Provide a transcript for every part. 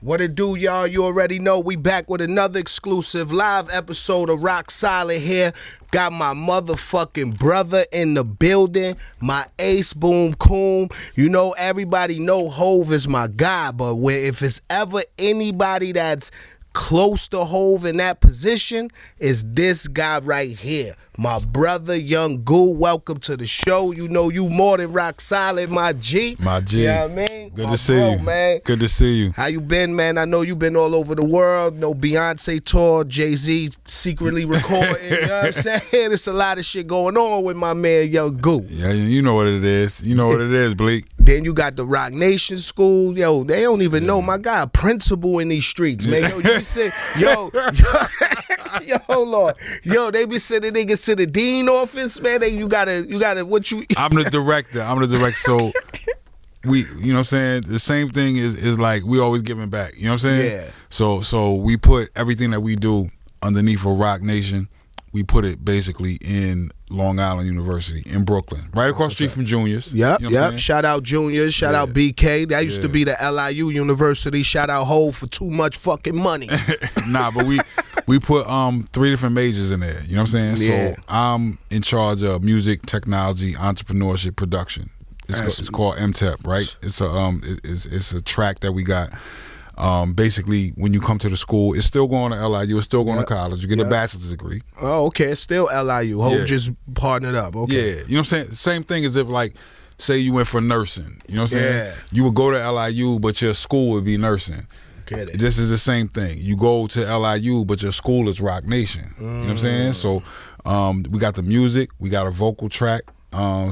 What it do, y'all? You already know we back with another exclusive live episode of ROC Solid here. Got my motherfucking brother in the building, my ace boom coon. You know, everybody know Hove is my guy, but if it's ever anybody that's close to Hove in that position, is this guy right here. My brother, Young Goo, welcome to the show. You know you more than ROC Solid, my G. My G. You know what I mean? Good to see you, man. Good to see you. How you been, man? I know you been all over the world. No Beyonce tour, Jay-Z secretly recording. You know what I'm saying? There's a lot of shit going on with my man, Young Goo. Yeah, you know what it is. You know what it is, Bleek. Then you got the Rock Nation School. Yo, they don't even know my guy, principal in these streets, man. Yo, you say, yo, hold on. Yo, they be sending niggas to the dean office, man. You gotta, what you... I'm the director. So you know what I'm saying? The same thing is like we always giving back. You know what I'm saying? Yeah. So we put everything that we do underneath a Rock Nation. We put it basically in Long Island University in Brooklyn, right across the street from Juniors. Yep, you know Shout out Juniors, shout out BK. That used to be the LIU University. Shout out Hove for too much fucking money. Nah, but we put 3 different majors in there. You know what I'm saying? Yeah. So I'm in charge of music, technology, entrepreneurship, production. It's called MTEP, right? It's a track that we got. Basically, when you come to the school, it's still going to LIU, it's still going to college. You get a bachelor's degree. Oh, okay. It's still LIU. Hove just partnered up. Okay. Yeah. You know what I'm saying? Same thing as if, like, say you went for nursing. You know what I'm saying? Yeah. You would go to LIU, but your school would be nursing. Get it. This is the same thing. You go to LIU, but your school is Rock Nation. You know what I'm saying? So we got the music, we got a vocal track.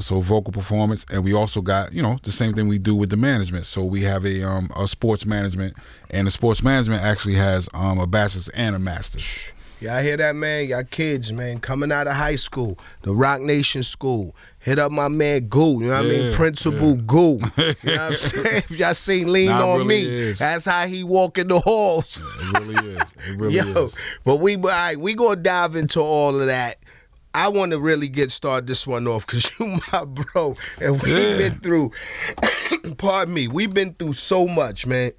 So vocal performance, and we also got, you know, the same thing we do with the management. So we have a sports management, and the sports management actually has a bachelor's and a master's. Y'all hear that, man? Y'all kids, man, coming out of high school, the Rock Nation School. Hit up my man Goo, you know what I mean? Principal Goo. You know what I'm saying? If y'all seen Lean on really Me, that's how he walk in the halls. Yeah, it really is. It really is. But we gonna dive into all of that. I want to really get started this one off because you my bro, and we've been through, pardon me, we've been through so much, man.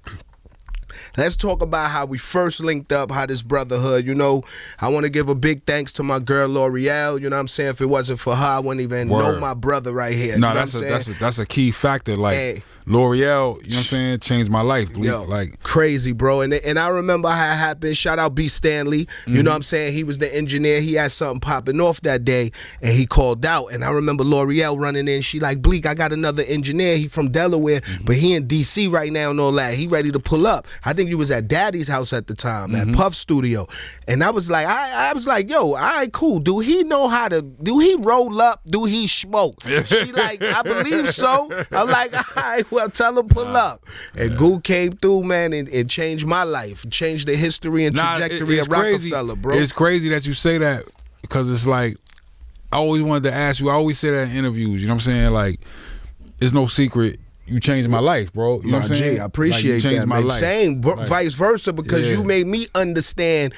Let's talk about how we first linked up, how this brotherhood, you know. I want to give a big thanks to my girl L'Oreal, you know what I'm saying? If it wasn't for her, I wouldn't even know my brother right here. No, you know that's a key factor. Like, L'Oreal, you know what I'm saying, changed my life. Yo, like crazy, bro. And I remember how it happened. Shout out B. Stanley. You know what I'm saying? He was the engineer. He had something popping off that day, and he called out. And I remember L'Oreal running in. She like, Bleek, I got another engineer. He from Delaware, but he in D.C. right now and all that. He ready to pull up. I think you was at Daddy's house at the time, at Puff Studio. And I was like, I was like, yo, all right, cool. Do he roll up? Do he smoke? She like, I believe so. I'm like, all right, well, tell him pull up. And Goo came through, man, and changed my life. Changed the history and trajectory of Rockefeller, bro. It's crazy that you say that because it's like, I always wanted to ask you, I always say that in interviews, you know what I'm saying? Like, it's no secret. You changed my life, bro. You know what I'm saying? I appreciate that, man. Same, vice versa, because you made me understand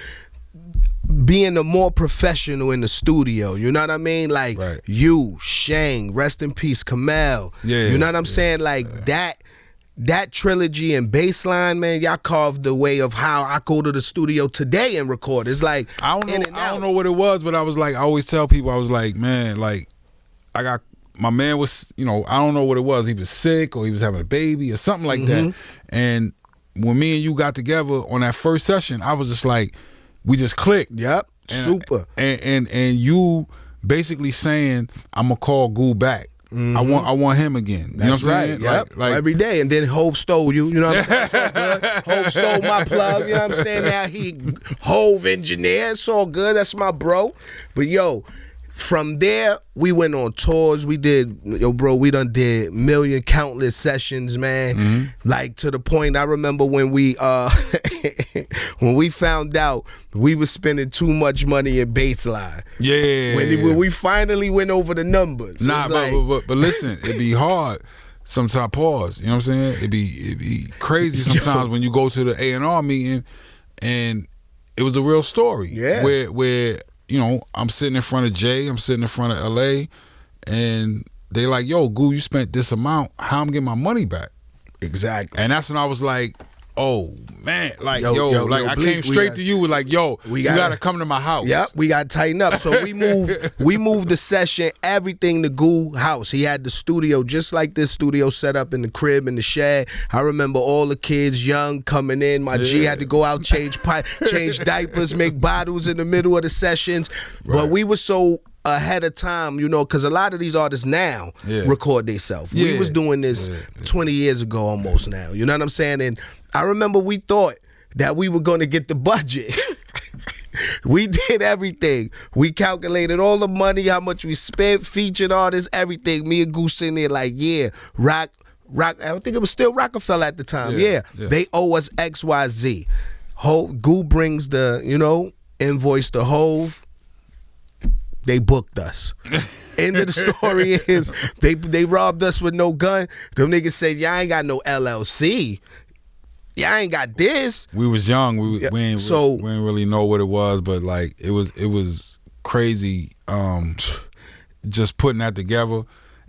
being a more professional in the studio. You know what I mean? Like, you, Shang, rest in peace, Kamal. You know what I'm saying? Like, that trilogy and baseline, man, y'all carved the way of how I go to the studio today and record. It's like, I don't know what it was, but I was like, I always tell people, I was like, man, like, my man was, you know, I don't know what it was. He was sick or he was having a baby or something like that. And when me and you got together on that first session, I was just like, we just clicked. Yep, super. And you basically saying, I'm going to call Goo back. I want him again. You know what I'm saying? Yep. Like, every day. And then Hove stole you. You know what I'm saying? It's all good. Hove stole my plug. You know what I'm saying? Now he Hove engineer. It's all good. That's my bro. But yo, from there, we went on tours. We did, we done did countless sessions, man. Like, to the point, I remember when we when we found out we was spending too much money in baseline. Yeah. When we finally went over the numbers. Nah, but listen, it'd be hard. Sometimes pause. You know what I'm saying? It'd be crazy sometimes when you go to the A&R meeting and it was a real story. Yeah. Where you know, I'm sitting in front of Jay, I'm sitting in front of LA, and they like, yo, Goo, you spent this amount, how I'm getting my money back? Exactly. And that's when I was like, oh man, like yo, I Bleek, came straight to you with like, yo, you gotta come to my house. Yep, we gotta tighten up. So we moved the session, everything to Goo house. He had the studio just like this studio set up in the crib in the shed. I remember all the kids young coming in. My G had to go out, change diapers, make bottles in the middle of the sessions. Right. But we were so ahead of time, you know, because a lot of these artists now record themselves. We was doing this 20 years ago almost now. You know what I'm saying? And I remember we thought that we were going to get the budget. We did everything. We calculated all the money, how much we spent, featured artists, everything. Me and Goose in there like, Rock, I think it was still Rockefeller at the time. Yeah. They owe us XYZ. Goo brings the, you know, invoice to Hove. They booked us. End of the story is they robbed us with no gun. Them niggas said, y'all ain't got no LLC. Y'all ain't got this. We was young. We didn't really know what it was, but like it was crazy. Just putting that together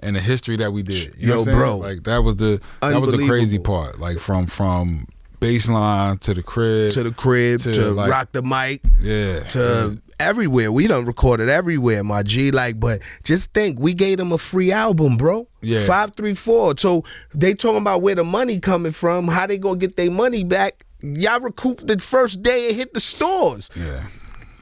and the history that we did. You know what I'm saying? Bro, like that was the crazy part. Like from baseline to the crib to like, Rock the Mic, to everywhere. We done recorded everywhere, my G. Like, but just think, we gave them a free album, bro. 534. So they talking about where the money coming from, how they gonna get their money back. Y'all recouped the first day and hit the stores.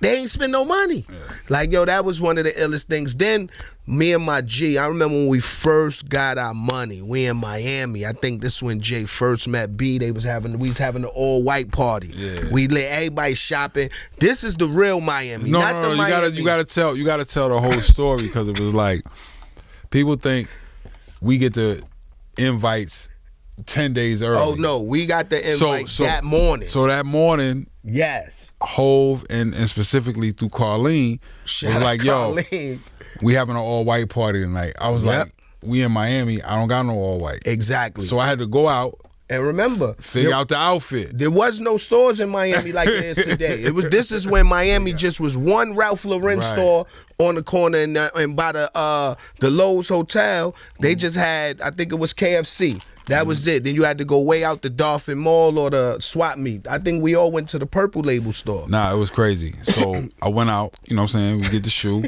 They ain't spend no money. Like, yo, that was one of the illest things. Then me and my G, I remember when we first got our money, we in Miami. I think this is when Jay first met B. We was having an all-white party. We let everybody shopping. This is the real Miami. No, you gotta tell the whole story, because it was like, people think we get the invites 10 days early. Oh no, we got the invite that morning. So that morning, Hove and specifically through Carlene, was like, Carlene. Yo, we having an all-white party tonight. I was like, we in Miami, I don't got no all-white. Exactly. So I had to go out and remember, figure out the outfit. There was no stores in Miami like there is today. This is when Miami just was one Ralph Lauren store on the corner, and by the Lowe's Hotel, they just had, I think it was KFC. That was it. Then you had to go way out the Dolphin Mall or the Swap Meet. I think we all went to the Purple Label store. Nah, it was crazy. So I went out, you know what I'm saying? We get the shoe.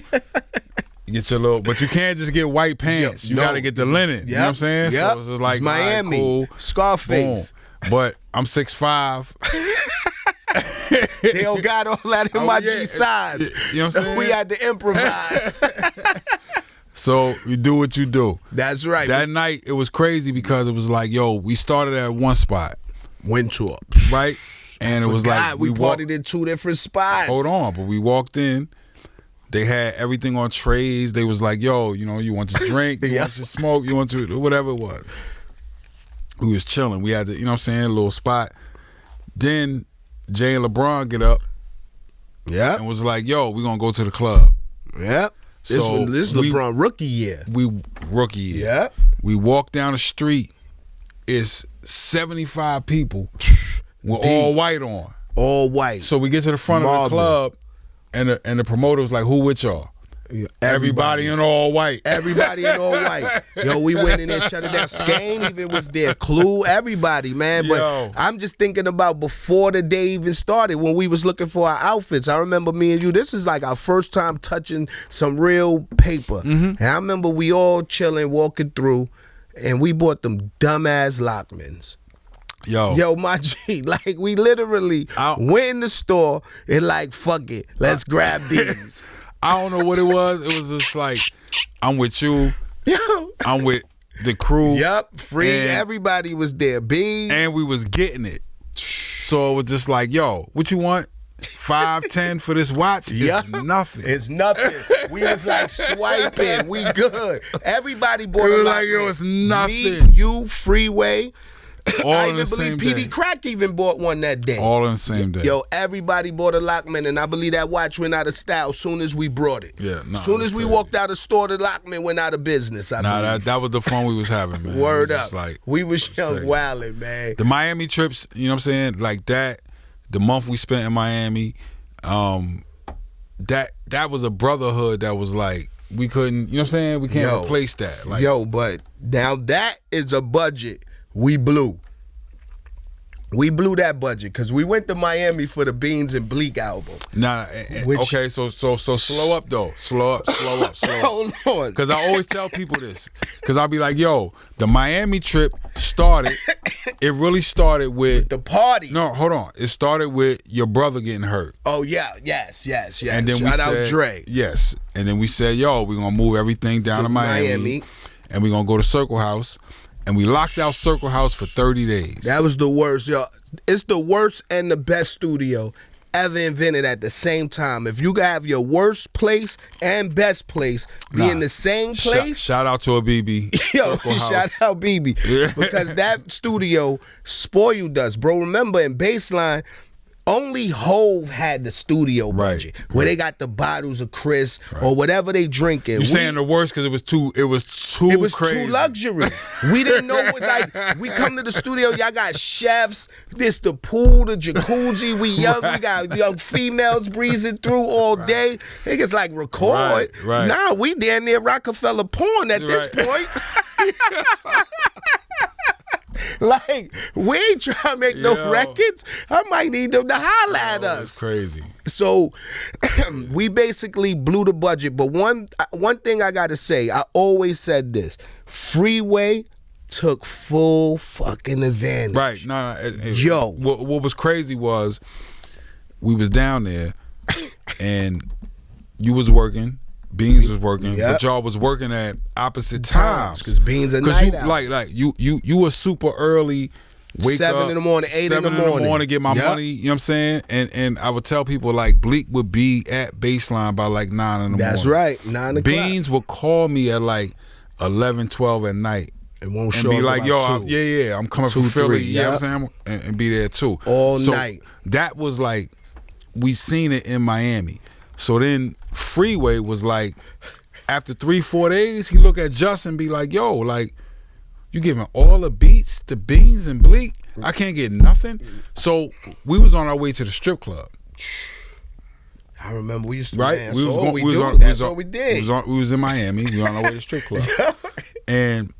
You get your little, but you can't just get white pants. You gotta get the linen. You know what I'm saying? So it's like, it's Miami, right, cool. Scarface. Boom. But I'm 6'5". They don't got all that in my G size. You know what I'm saying? We had to improvise. So you do what you do. That's right. That night it was crazy because it was like, yo, we started at one spot. Winthorpe. Right? And it was like we partied in 2 different spots. Hold on, but we walked in. They had everything on trays. They was like, yo, you know, you want to drink, you want to smoke, you want to whatever it was. We was chilling. We had the, you know what I'm saying, a little spot. Then Jay and get up. And was like, yo, we gonna go to the club. This is LeBron rookie year. We walk down the street. It's 75 people with all white on. All white. So we get to the front of the club, and the promoter was like, "Who with y'all?" Everybody in all white. Everybody in all white. Yo, we went in there, shut it down. Skane even was there. Clue, everybody, man. But I'm just thinking about before the day even started, when we was looking for our outfits. I remember me and you, this is like our first time touching some real paper. And I remember we all chilling, walking through, and we bought them dumbass Lockmans. Yo, my G, like we literally went in the store and like, fuck it, let's grab these. I don't know what it was. It was just like, I'm with you. I'm with the crew. Free. Everybody was there. Beans. And we was getting it. So it was just like, yo, what you want? 5-10 for this watch? It's nothing. It's nothing. We was like swiping. We good. Everybody bought a like, yo, it's nothing. Me, you, Freeway. All in the same day. PD Crack even bought one that day. All in the same day. Yo, everybody bought a Lockman, and I believe that watch went out of style as soon as we brought it. As soon as we walked out of the store, the Lockman went out of business. That was the fun we was having, man. Word up. Like, we was young wildin', man. The Miami trips, you know what I'm saying? Like that, the month we spent in Miami, that was a brotherhood that was like, we couldn't, you know what I'm saying? We can't replace that. Like, but now that is a budget we blew. We blew that budget because we went to Miami for the Beans and Bleek album. Nah, okay, so slow up though. Slow up. Hold on. Because I always tell people this. Because I'll be like, yo, the Miami trip started, it really started with the party. No, hold on. It started with your brother getting hurt. Oh, yeah. Yes. And then Shout out Dre. Yes. And then we said, yo, we're going to move everything down to Miami. And we're going to go to Circle House. And we locked out Circle House for 30 days. That was the worst, yo. It's the worst and the best studio ever invented at the same time. If you can have your worst place and best place be in the same place. Shout out to Abibi. Yo, shout out BB. Yeah. Because that studio spoiled us, bro. Remember in Baseline, only Hove had the studio budget where they got the bottles of Chris or whatever they drinking. You saying the worst because it was too crazy. Too luxury. We didn't know what, like, we come to the studio, y'all got chefs, this the pool, the jacuzzi, we got young females breezing through all day. Niggas like record. Right. Nah, we damn near Rockefeller porn at this point. Like, we ain't trying to make no records. I might need them to holler at us. That's crazy. So we basically blew the budget. But one thing I gotta say, I always said this: Freeway took full fucking advantage. Right. No. Yo. What was crazy was we was down there and you was working. Beans was working, but y'all was working at opposite times. Because Beans a night out. Like you were super early. Wake 7 up, in the morning, 8 in the morning. 7 in the morning, get my money. You know what I'm saying? And I would tell people like Bleek would be at Baseline by like 9 in the morning. That's right, 9 o'clock. Beans would call me at like 11, 12 at night. It won't and show be up like, yo, I'm coming from Philly. 3, you know what I'm saying? And be there too. All night. That was like, we seen it in Miami. So then Freeway was like, after 3-4 days, he look at Justin and be like, yo, like, you giving all the beats to Beans and Bleek? I can't get nothing. So we was on our way to the strip club. I remember we used to, right? Man, That's what we did. We was in Miami. We was on our way to the strip club. And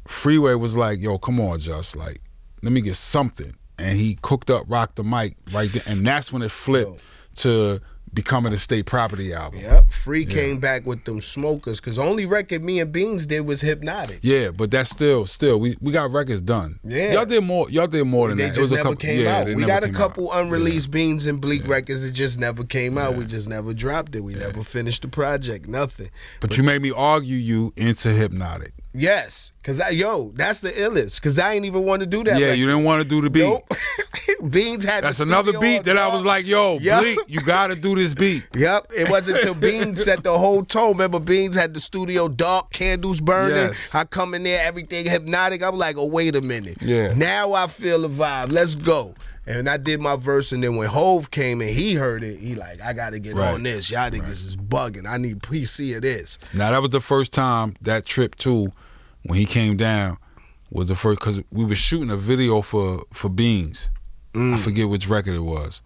Freeway was like, yo, come on, Just, like, let me get something. And he cooked up Rock the Mic right there. And that's when it flipped to becoming a state property album. Yep, Free came back with them smokers, because the only record me and Beans did was Hypnotic. Yeah, but that's still we got records done. Yeah, y'all did more than they that. Just never came out. We got a couple out. unreleased Beans and Bleek records. It just never came out. We just never dropped it. We never finished the project. Nothing. But you made me argue you into Hypnotic. Yes, cause that's the illest. Cause I ain't even want to do that. Yeah, you didn't want to do the beat. Nope. Beans had. That's another beat that I was like, yo, Bleek, you gotta do this beat. Yep. It wasn't until Beans set the whole tone. Remember, Beans had the studio dark, candles burning. Yes. I come in there, everything Hypnotic. I was like, oh, wait a minute. Yeah. Now I feel the vibe. Let's go. And I did my verse, and then when Hove came in, he heard it. He like, I gotta get on this. Y'all think this is bugging. I need PC of this. Now that was the first time that trip too, when he came down, was the first, because we were shooting a video for Beans. I forget which record it was,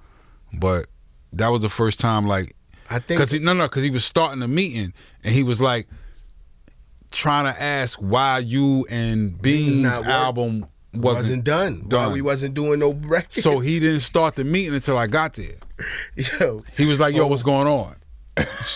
but that was the first time, like, I think because he was starting the meeting and he was like trying to ask why you and Beans' album wasn't done. Why we wasn't doing no records. So he didn't start the meeting until I got there. Yo, he was like, "Yo, what's going on?"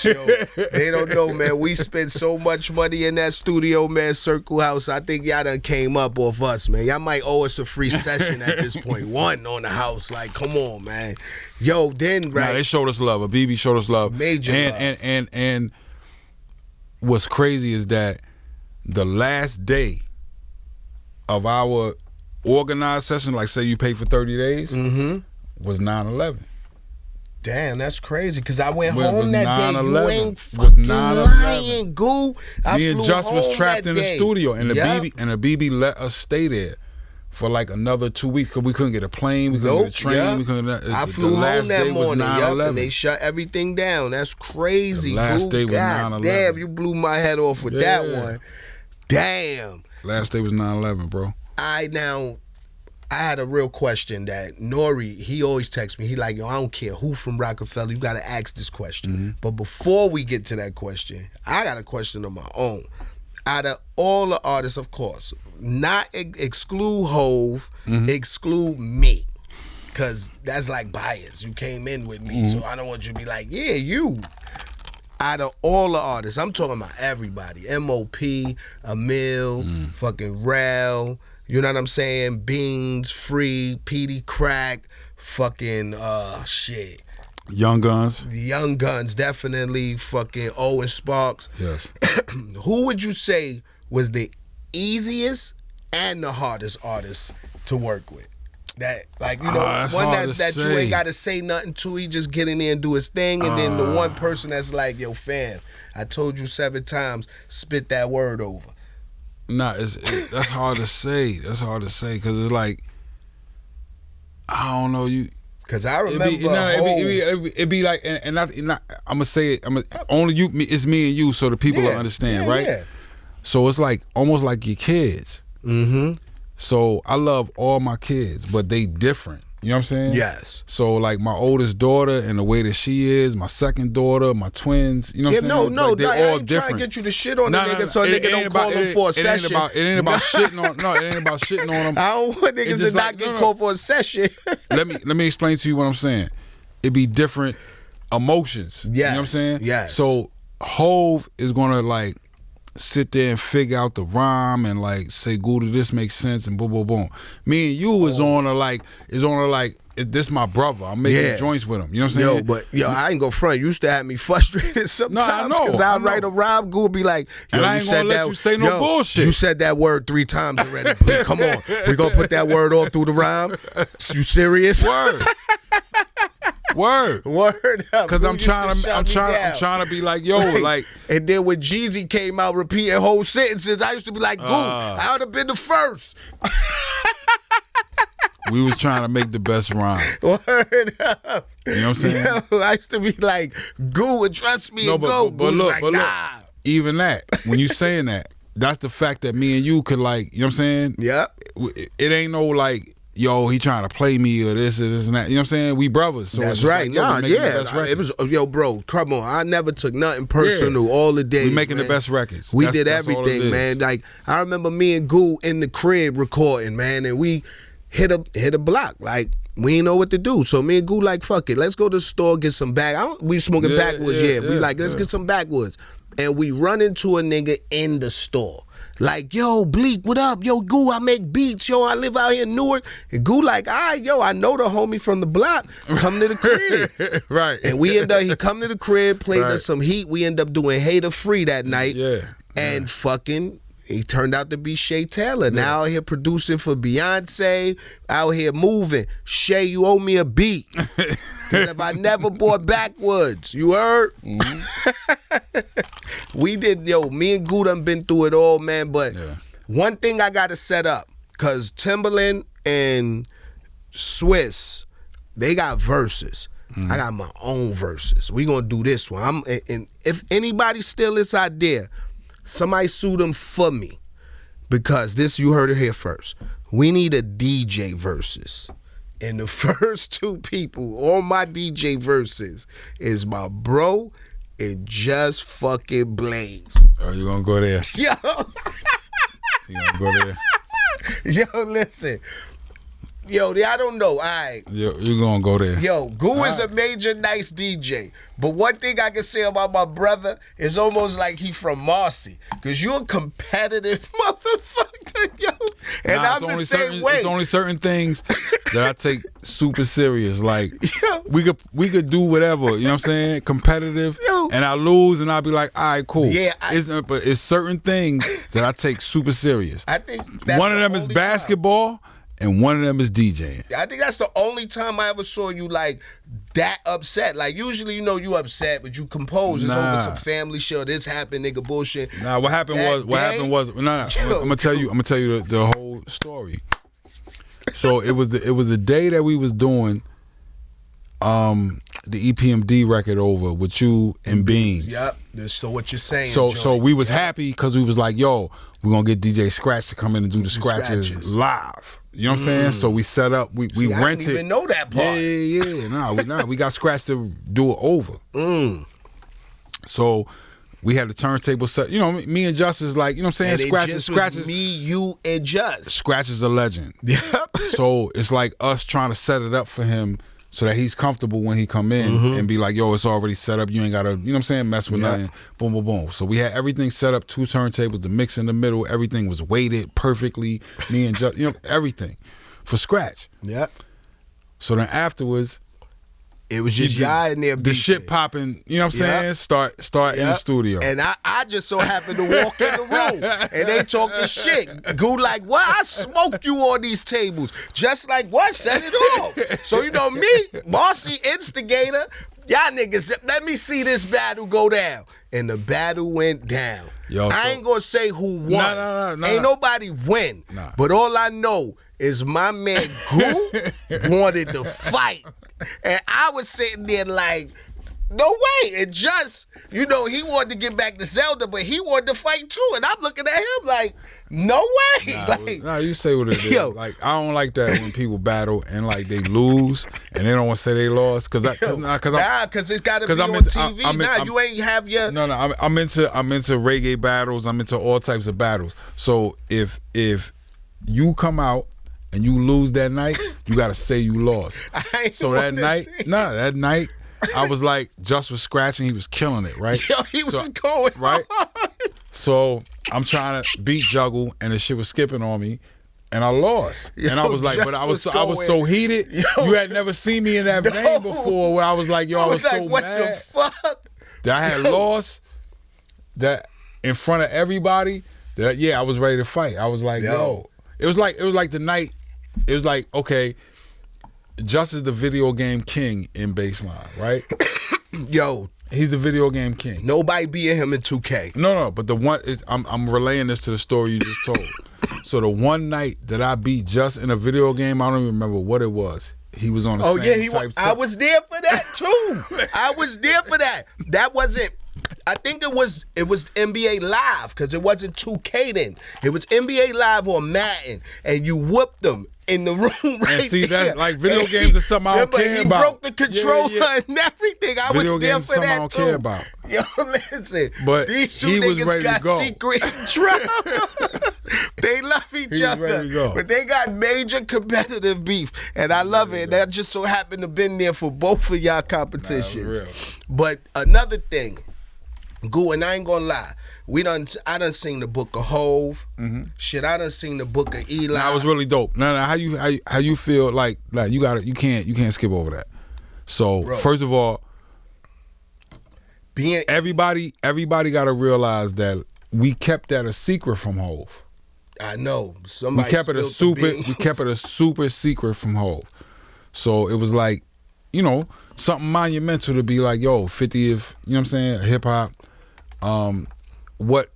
Yo, they don't know, man. We spent so much money in that studio, man. Circle House. I think y'all done came up off us, man. Y'all might owe us a free session at this point. One on the house, like, come on, man. Yo, then Nah, they showed us love. BB showed us love. Major love. And what's crazy is that the last day of our organized session, like say you paid for 30 days, was 9/11. Damn, that's crazy. Because I went home that day. You ain't was fucking lying, Goo. Me and Just was trapped in the studio, and the BB let us stay there for like another 2 weeks because we couldn't get a plane, we couldn't get a train, we couldn't. I flew home that morning, and they shut everything down. That's crazy. The last day was 9/11. Damn, you blew my head off with that one. Damn. Last day was 9/11, bro. I had a real question that Nori, he always texts me. He like, yo, I don't care who from Rockefeller, you got to ask this question. But before we get to that question, I got a question of my own. Out of all the artists, of course, not exclude Hove, exclude me. Cause that's like bias. You came in with me, so I don't want you to be like, yeah, you. Out of all the artists, I'm talking about everybody. M.O.P., Emil, fucking Rel, you know what I'm saying? Beans, Free, Petey Crack, fucking shit. Young Guns. The Young Guns, definitely. Fucking Owen Sparks. Yes. Who would you say was the easiest and the hardest artist to work with? That, like, you know, one that you ain't got to say nothing to. He just get in there and do his thing. And then the one person that's like, yo, fam, I told you 7 times, spit that word over. Nah, that's hard to say. That's hard to say because it's like, I don't know, you. Because I remember it'd be like, and I'm gonna say it. Only you. It's me and you, so the people will understand, right? Yeah. So it's like almost like your kids. Mm-hmm. So I love all my kids, but they different. You know what I'm saying? Yes. So like my oldest daughter and the way that she is, my second daughter, my twins. You know what I'm saying? No, like they're all I ain't different. Trying to get you to shit on the nigga, so a nigga don't call them for a session. It ain't about shitting on. No, it ain't about shitting on them. I don't want niggas to not get called for a session. Let me explain to you what I'm saying. It be different emotions. Yes. You know what I'm saying? Yes. So Hove is gonna like sit there and figure out the rhyme and like say, Gouda, this makes sense and boom, boom, boom. Me and you is on a like, this my brother. I'm making joints with him. You know what I'm saying? Yo, I ain't go front. You used to have me frustrated sometimes because I write a rhyme. Gouda be like, yo, and I ain't gonna let you say no bullshit. You said that word 3 times already. Please, come on. We gonna put that word all through the rhyme? You serious? Word. Word up. Because I'm trying to be like, yo, like. And then when Jeezy came out repeating whole sentences, I used to be like, I would have been the first. We was trying to make the best rhyme. Word up. You know what I'm saying? Yo, I used to be like, Goo, and trust me, and go. But look, nah. Even that, when you saying that, that's the fact that me and you could like, you know what I'm saying? Yep. It ain't no like, yo, he trying to play me or this and that. You know what I'm saying? We brothers. So that's right. Like, it was, yo, bro, come on. I never took nothing personal all the days. We making the best records. We did everything, man. Like, I remember me and Goo in the crib recording, man, and we hit a block. Like, we ain't know what to do. So me and Goo like, fuck it. Let's go to the store, get some we smoking backwoods, We like, let's get some backwoods. And we run into a nigga in the store. Like, yo, Bleek, what up? Yo, Goo, I make beats. Yo, I live out here in Newark. And Goo like, all right, yo, I know the homie from the block. Come to the crib. Right. And we end up, he come to the crib, played us some heat. We end up doing Hater Free that night. Yeah. And fucking, he turned out to be Shay Taylor. Now out here producing for Beyonce. Out here moving. Shay, you owe me a beat. Because if I never bought Backwoods, you heard? Mm-hmm. We did, me and Goo done been through it all, man. But one thing I got to set up, because Timberland and Swiss, they got verses. I got my own verses. We going to do this one. And if anybody steal this idea, somebody sue them for me. Because this, you heard it here first. We need a DJ verses. And the first 2 people on my DJ verses is my bro and Just Fucking Blaze. Oh, you gonna go there? Yo. You gonna go there? Yo, listen. Yo, I don't know. All right. Yo, you gonna go there? Yo, Goo is a major nice DJ. But one thing I can say about my brother is almost like he from Marcy. Because you a competitive motherfucker, yo. And I'm the same way. It's only certain things that I take super serious. Like, we could do whatever, you know what I'm saying? Competitive. And I lose and I'll be like, all right, cool. Yeah. But it's certain things that I take super serious. I think that's one of them is basketball. And one of them is DJing. I think that's the only time I ever saw you like that upset. Like usually, you upset, but you compose. It's over some family shit. This happened, nigga, bullshit. Nah, what happened was I'm gonna tell you the whole story. So it was the day that we was doing the EPMD record over with you and Beans. Yep. So what you're saying? So we was happy because we was like, yo, we're gonna get DJ Scratch to come in and do the scratches live. You know what I'm saying? So we set up, we rented. I didn't even know that part. Yeah. We got Scratch to do it over. So We had the turntable set. You know, me and Justice, like, you know what I'm saying? And Scratches. Me, you, and Just. Scratches a legend. Yep. So it's like us trying to set it up for him so that he's comfortable when he come in and be like, yo, it's already set up. You ain't got to, you know what I'm saying, mess with nothing. Boom, boom, boom. So we had everything set up, 2 turntables, the mix in the middle. Everything was weighted perfectly. Me and Just, you know, everything for Scratch. Yep. So then afterwards, it was just y'all in there. The shit popping, you know what I'm saying? Start in the studio. And I just so happened to walk in the room and they talking shit. Go like, what? I smoked you on these tables. Just like what? Set it off. So you know me, Marcy instigator. Y'all niggas, let me see this battle go down. And the battle went down. Yo, I ain't gonna say who won. No. Ain't nobody win. Nah. But all I know is my man Goo wanted to fight. And I was sitting there like, no way. And Just, you know, he wanted to get back to Zelda, but he wanted to fight too. And I'm looking at him like, no way. Nah, you say what it is. Yo. Like, I don't like that when people battle and like they lose and they don't want to say they lost because it's got to be on TV. You ain't have your. No. I'm into reggae battles. I'm into all types of battles. So if you come out and you lose that night, you gotta say you lost. So that night, I was like, Just was scratching, he was killing it, right? Yo, he was going right. So I'm trying to beat juggle, and the shit was skipping on me, and I lost. And I was like, but I was so heated. Yo, you had never seen me in that vein before, where I was like, I was so what mad the fuck? That I had lost. That in front of everybody. That I was ready to fight. I was like, yo. It was like the night. It was like, okay, Just is the video game king in baseline, right? Yo, he's the video game king. Nobody beating him in 2K. No, but the one is I'm relaying this to the story you just told. So the one night that I beat Just in a video game, I don't even remember what it was. He was on the same type. I was there for that too. I was there for that. That wasn't. I think it was NBA Live because it wasn't 2K then. It was NBA Live on Madden, and you whooped them in the room right and see, there. That like video games are something I don't care about. He broke the controller and everything. I video was there games for that I don't too. Care about. Yo, listen. But these two he was niggas ready got to go. secret drama. They love each other, but they got major competitive beef, and I love it. That just so happened to been there for both of y'all competitions. But another thing. Goo, and I ain't gonna lie, I done seen the book of Hove. Shit, I done seen the book of Eli. That was really dope. Now, how you feel like you can't skip over that. So first of all, everybody got to realize that we kept that a secret from Hove. I know we kept it a super secret from Hove. So it was like, you know, something monumental to be like, yo, 50th, you know what I'm saying, hip hop. What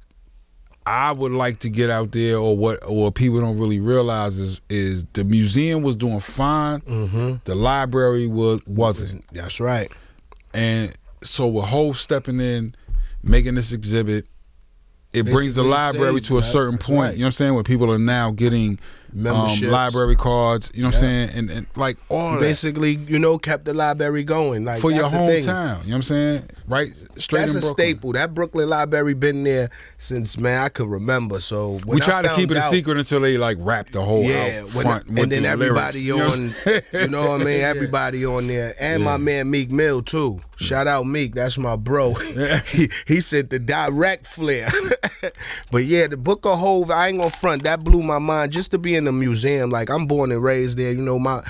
I would like to get out there, or what people don't really realize is the museum was doing fine. The library wasn't. That's right. And so with Hov stepping in, making this exhibit, it brings the library to a certain point. You know what I'm saying? Where people are now getting library cards. You know what I'm saying? And like all of basically, that. You know, kept the library going. Like for your hometown. You know what I'm saying? Right? Straight that's in Brooklyn. That's a staple. That Brooklyn library been there since, man, I could remember. So we try to keep it a secret until they like wrap the whole out front with then the everybody lyrics. On, you know what I mean? Everybody on there. And my man Meek Mill too. Shout out Meek, that's my bro. He said the direct flair. But yeah, the Book of Hove, I ain't gonna front. That blew my mind just to be in the museum. Like, I'm born and raised there. You know, my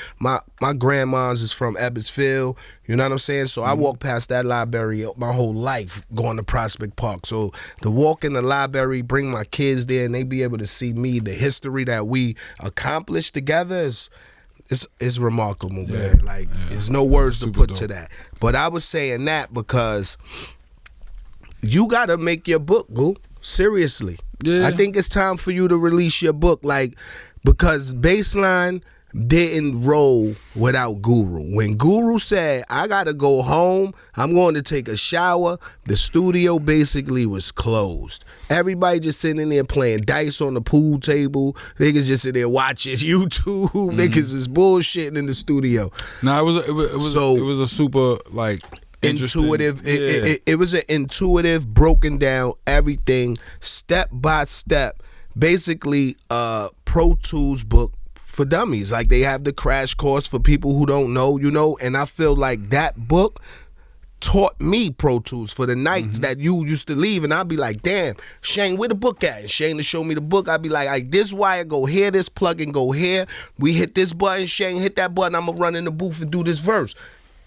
grandma's is from Ebbetsville. You know what I'm saying? So I walked past that library my whole life going to Prospect Park. So to walk in the library, bring my kids there, and they be able to see me, the history that we accomplished together is remarkable, man. Like, there's no words to put to that. But I was saying that because you gotta make your book, Goo. Seriously. Yeah. I think it's time for you to release your book, like, because Baseline didn't roll without Guru. When Guru said, I gotta go home, I'm going to take a shower, the studio basically was closed. Everybody just sitting there playing dice on the pool table. Niggas just sitting there watching YouTube. Niggas is bullshitting in the studio. No, it was a super, like, intuitive. It was an intuitive, broken down everything step by step. Basically, Pro Tools book for dummies. Like they have the crash course for people who don't know, you know. And I feel like that book taught me Pro Tools for the nights that you used to leave, and I'd be like, damn, Shane, where the book at? And Shane to show me the book, I'd be like, this wire go here, this plug and go here, we hit this button, Shane hit that button, I'm gonna run in the booth and do this verse.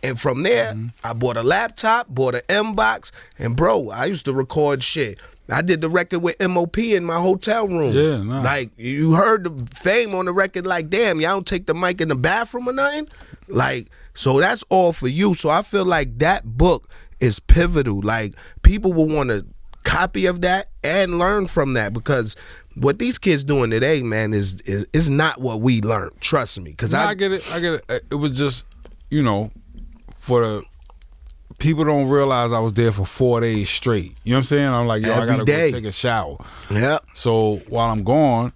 And from there, I bought a laptop, bought an M-Box, and bro, I used to record shit. I did the record with MOP in my hotel room. Yeah, nah. Like, you heard the fame on the record, like, damn, y'all don't take the mic in the bathroom or nothing? Like, so that's all for you. So I feel like that book is pivotal. Like, people will want a copy of that and learn from that, because what these kids doing today, man, is not what we learned. Trust me. Cause I get it. It was just, you know, for the people don't realize I was there for 4 days straight. You know what I'm saying? I'm like, yo, I gotta go take a shower. Yep. So while I'm gone,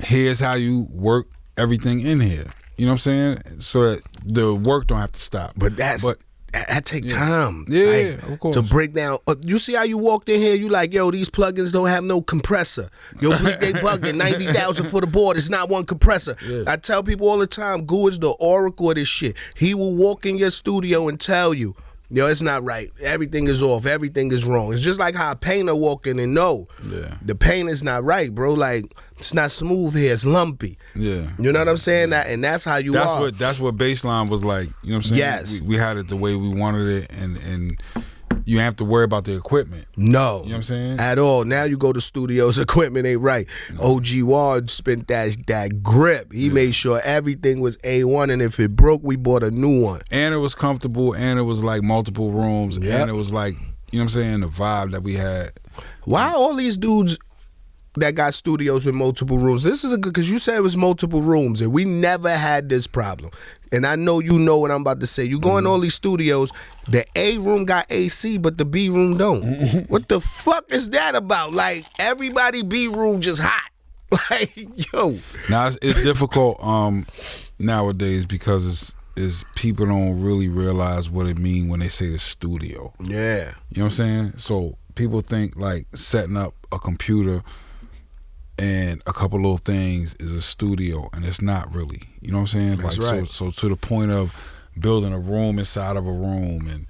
here's how you work everything in here. You know what I'm saying? So that the work don't have to stop. But that take time. Yeah, like, of course. to break down. You see how you walked in here? You like, yo, these plugins don't have no compressor. Yo, Bleek, they bugging. 90,000 for the board. It's not one compressor. Yeah. I tell people all the time, Goo is the oracle of this shit. He will walk in your studio and tell you, yo, it's not right. Everything is off. Everything is wrong. It's just like how a painter walk in and know the paint is not right, bro. Like, it's not smooth here. It's lumpy. Yeah. You know what I'm saying? And that's how you are. That's what Baseline was like. You know what I'm saying? Yes. We had it the way we wanted it, and you have to worry about the equipment. No. You know what I'm saying? At all. Now you go to studios, equipment ain't right. OG Ward spent that grip. He made sure everything was A1, and if it broke, we bought a new one. And it was comfortable, and it was like multiple rooms, and it was like, you know what I'm saying, the vibe that we had. Why all these dudes that got studios with multiple rooms? This is a good, because you said it was multiple rooms, and we never had this problem. And I know you know what I'm about to say. You go in all these studios, the A room got AC, but the B room don't. What the fuck is that about? Like, everybody B room just hot. Like, yo. Now, it's difficult nowadays because it's people don't really realize what it means when they say the studio. Yeah. You know what I'm saying? So people think like setting up a computer and a couple little things is a studio, and it's not really. You know what I'm saying? That's like right. So to the point of building a room inside of a room, and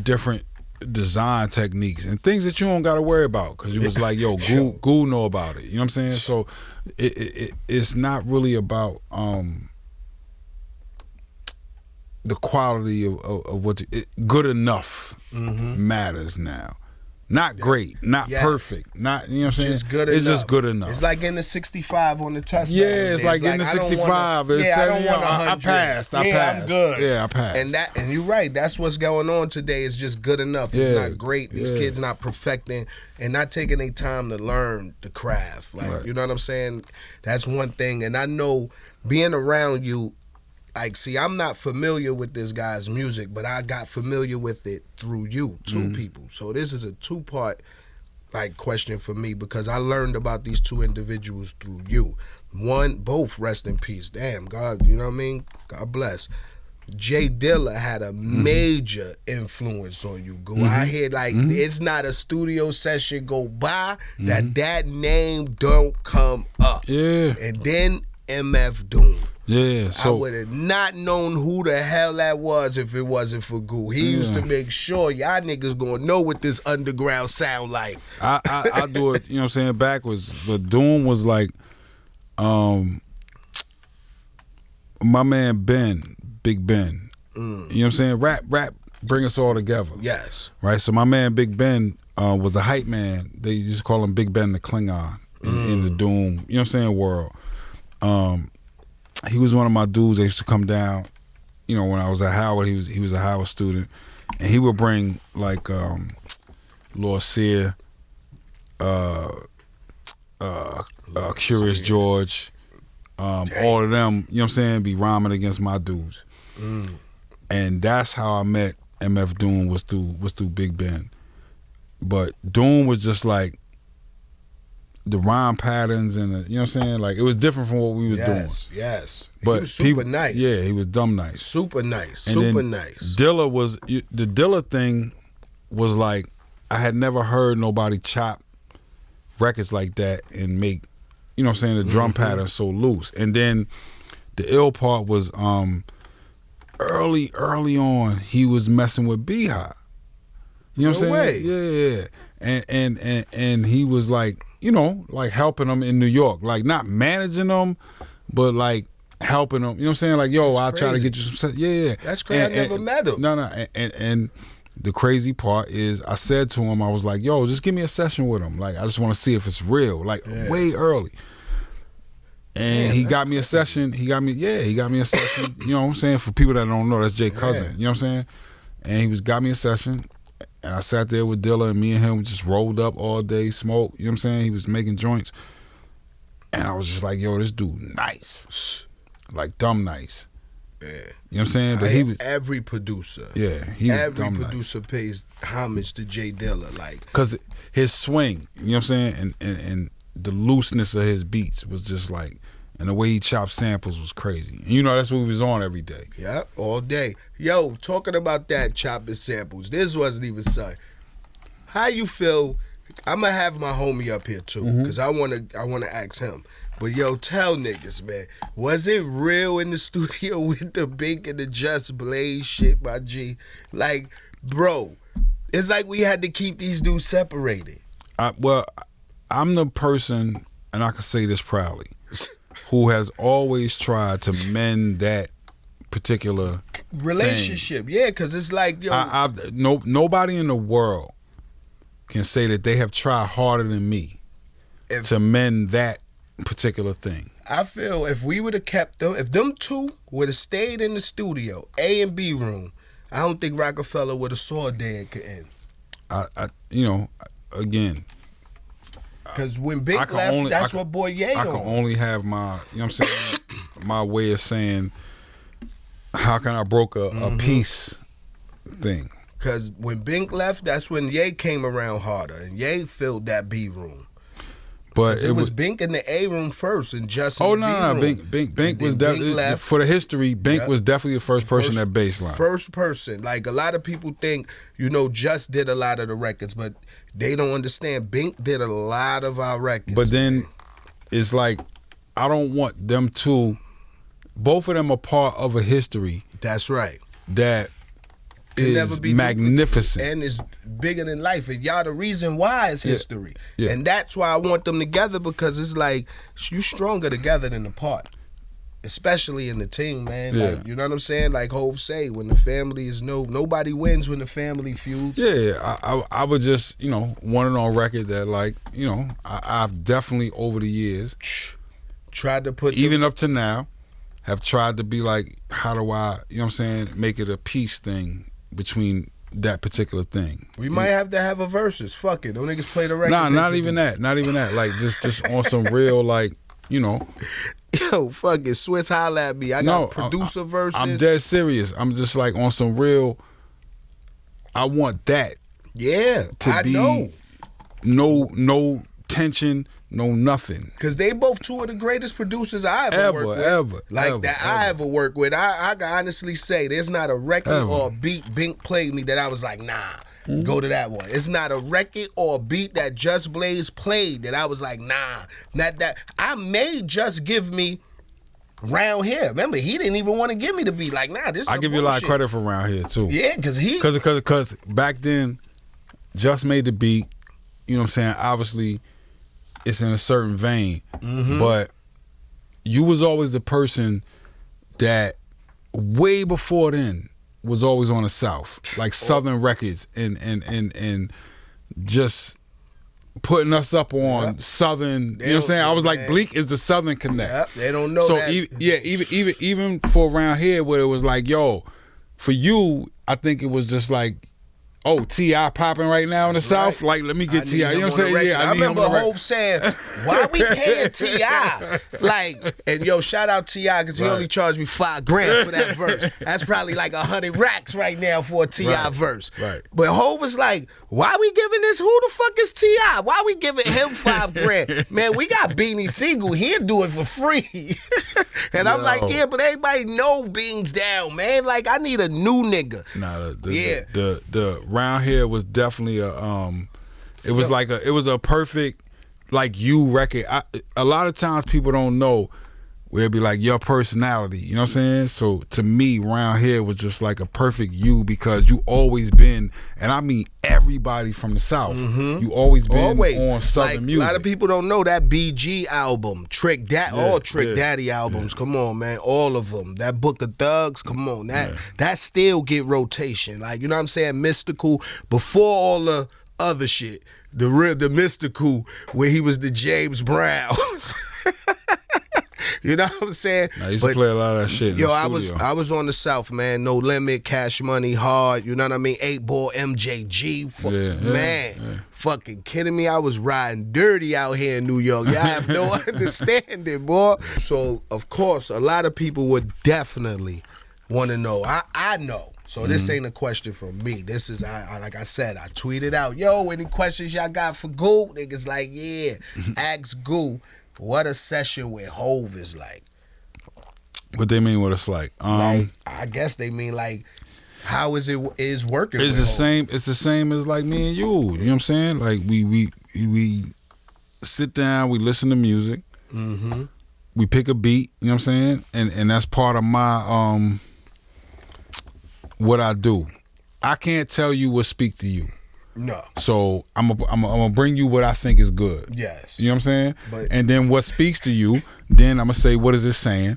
different design techniques and things that you don't got to worry about, because you was like, yo, Goo know about it. You know what I'm saying? So it's not really about the quality of what good enough matters now. Not great, not perfect, not, you know what I'm saying? Just good it's enough. just good enough. It's like in the 65 on the test. Yeah, it's like in the 65. I don't want 100. I passed. I'm good. Yeah, I passed. And you're right. That's what's going on today. It's just good enough. It's not great. These kids not perfecting and not taking their time to learn the craft. Like, you know what I'm saying? That's one thing. And I know being around you, like, see, I'm not familiar with this guy's music, but I got familiar with it through you, two people. So this is a two-part, like, question for me, because I learned about these two individuals through you. One, both rest in peace. Damn, God, you know what I mean? God bless. Jay Dilla had a major influence on you, Goo. I hear, like, it's not a studio session go by that name don't come up. Yeah. And then MF Doom. Yeah, so I would have not known who the hell that was if it wasn't for Goo. He used to make sure y'all niggas gonna know what this underground sound like. I do it, you know what I'm saying, backwards. But Doom was like, my man Ben, Big Ben. You know what I'm saying? Rap, bring us all together. Yes. Right. So my man Big Ben was a hype man. They used to call him Big Ben the Klingon in the Doom, you know what I'm saying, world. He was one of my dudes that used to come down, you know, when I was at Howard. He was a Howard student, and he would bring like Lord Sear, Curious George, all of them, you know what I'm saying, be rhyming against my dudes. And that's how I met MF Doom, was through Big Ben. But Doom was just like the rhyme patterns and you know what I'm saying? Like, it was different from what we was doing. Yes. But he was super nice. Yeah, he was dumb nice. Super nice. And super then nice. The Dilla thing was like, I had never heard nobody chop records like that and make, you know what I'm saying, the drum pattern so loose. And then the ill part was early on, he was messing with B-Hop. You know what I'm saying? Yeah. And he was like, you know, like helping them in New York. Like, not managing them, but like helping them. You know what I'm saying? Like, yo, I'll try to get you some. Yeah. That's crazy. I never met him. No. And the crazy part is, I said to him, I was like, yo, just give me a session with him. Like, I just want to see if it's real. Like, way early. And he got me a session. He got me a session. You know what I'm saying? For people that don't know, that's Jay Cousin. You know what I'm saying? And he got me a session. And I sat there with Dilla, and me and him just rolled up all day, smoked. You know what I'm saying? He was making joints. And I was just like, yo, this dude nice. Like, dumb nice. Yeah. You know what I'm saying? But he was every producer. Yeah, he was every dumb producer nice. pays homage to Jay Dilla. Like, because his swing, you know what I'm saying? And the looseness of his beats was just like, and the way he chopped samples was crazy. And you know, that's what we was on every day. Yep, all day. Yo, talking about that chopping samples, this wasn't even something. How you feel? I'm gonna have my homie up here too, because I wanna ask him. But yo, tell niggas, man, was it real in the studio with the Bleek and the Just Blaze shit, my G? Like, bro, it's like we had to keep these dudes separated. Well, I'm the person, and I can say this proudly, who has always tried to mend that particular relationship. Thing. Yeah, because it's like, yo, nobody in the world can say that they have tried harder than me to mend that particular thing. I feel if we would have kept them, if them two would have stayed in the studio, A and B room, I don't think Rockefeller would have saw a day it could end. You know, again, because when Big left, that's what Boy Ye on. I can only have my, you know what I'm saying, my way of saying, how can I broke a peace thing? Because when Bink left, that's when Ye came around harder, and Ye filled that B room. But it was Bink in the A room first, and just Bink was definitely, for the history, Bink was definitely the first person at baseline. First person. Like, a lot of people think, you know, Just did a lot of the records, but they don't understand. Bink did a lot of our records. But then it's like, I don't want them to, both of them are part of a history. That's right. That is never be magnificent. And it's bigger than life. And y'all the reason why it's history. Yeah. And that's why I want them together, because it's like, you stronger together than apart. Especially in the team, man. Yeah. Like, you know what I'm saying? Like Hov say, when the family is nobody wins when the family feuds. Yeah, I would just, you know, want it on record that, like, you know, I've definitely over the years tried to put even up to now, have tried to be like, how do I, you know what I'm saying, make it a peace thing between that particular thing. We might have to have a versus. Fuck it. Don't niggas play the record. Nah, not even that. Not even that. Like, just on some real, like, you know. Yo, fuck it. Switch, holla at me. I got producer verses. I'm dead serious. I'm just like on some real, I want that. Yeah, to be no tension, no nothing. Cause they both two of the greatest producers I ever worked with. I ever worked with. I can honestly say there's not a record or a beat Bink played me that I was like, nah, go to that one. It's not a record or a beat that Just Blaze played that I was like, nah, not that. I made Just give me Round Here. Remember, he didn't even want to give me the beat. Like, nah, this. I give you a lot of credit for Round Here too. Yeah, cause back then, Just made the beat. You know what I'm saying? Obviously, it's in a certain vein, but you was always the person that way before then was always on the South, like Southern records, and just putting us up on Southern. You know what I'm saying? I was like, Bleek is the Southern connect. Yep, they don't know that. Even for Around Here, where it was like, yo, for you, I think it was just like, oh, T.I. popping right now in the South? Like, let me get T.I. You know what I'm saying? Yeah, I remember Hov saying, why we paying T.I.? Like, and yo, shout out T.I. because he only charged me $5,000 for that verse. That's probably like 100 racks right now for a T.I. verse. Right. But Hov was like, why we giving this? Who the fuck is T.I.? Why we giving him $5,000? Man, we got Beanie Siegel. He'll do it for free. And I'm like, yeah, but everybody know Beans down, man. Like, I need a new nigga. Nah, the round here was definitely it was a perfect like you record. A lot of times people don't know where it'd be like your personality, you know what I'm saying? So to me, round here was just like a perfect you because you always been, and I mean everybody from the South, you always been on Southern like, music. A lot of people don't know that BG album, all Trick Daddy albums, come on, man, all of them. That Book of Thugs, come on, that still get rotation. Like, you know what I'm saying? Mystical, before all the other shit, the Mystical, where he was the James Brown. You know what I'm saying? I used to play a lot of that shit. Yo, I was on the South, man. No Limit, Cash Money, Hard. You know what I mean? 8-Ball, MJG. Fucking kidding me? I was riding dirty out here in New York. Y'all have no understanding, boy. So of course, a lot of people would definitely want to know. I know. So this ain't a question from me. This is, like I said, I tweeted out, yo, any questions y'all got for Goo? Niggas like, yeah, ask Goo. What a session with Hove is like. What they mean what it's like? I guess they mean like, how is working it's with the Hove? same. It's the same as like me and you. You know what I'm saying? Like we sit down, we listen to music, we pick a beat. You know what I'm saying? And that's part of my what I do. I can't tell you what speak to you. No. So I'm gonna bring you what I think is good. Yes. You know what I'm saying? And then what speaks to you, then I'm gonna say, what is it saying?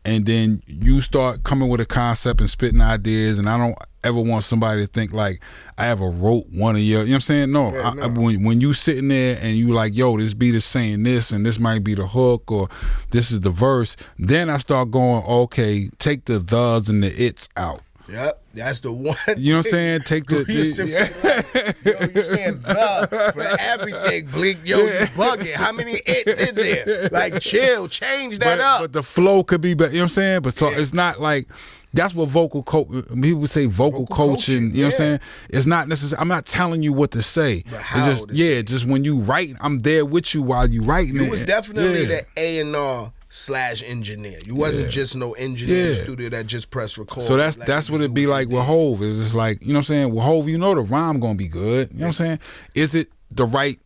And then you start coming with a concept and spitting ideas, and I don't ever want somebody to think like I ever wrote one of your, you know what I'm saying? No, Yeah, when you sitting there and you like, yo, this beat is saying this, and this might be the hook, or this is the verse, then I start going, okay, take the thes and the its out. Yep, that's the one. You know what I'm saying? Take the. Yo, you saying the for everything, Bleek. Yo, you bugging. How many it's is there? Like, chill, change that up. But the flow could be better. You know what I'm saying? But so it's not like. That's what vocal coach. People would say vocal coaching. You know what I'm saying? It's not necessarily. I'm not telling you what to say. But how it's just just when you write, I'm there with you while you writing. You was definitely the A&R / engineer. You wasn't just no engineer in the studio that just press record. So that's what it'd be like with Hove. Is it's like, you know what I'm saying? With Hove, you know the rhyme gonna be good. You know what I'm saying? Is it the right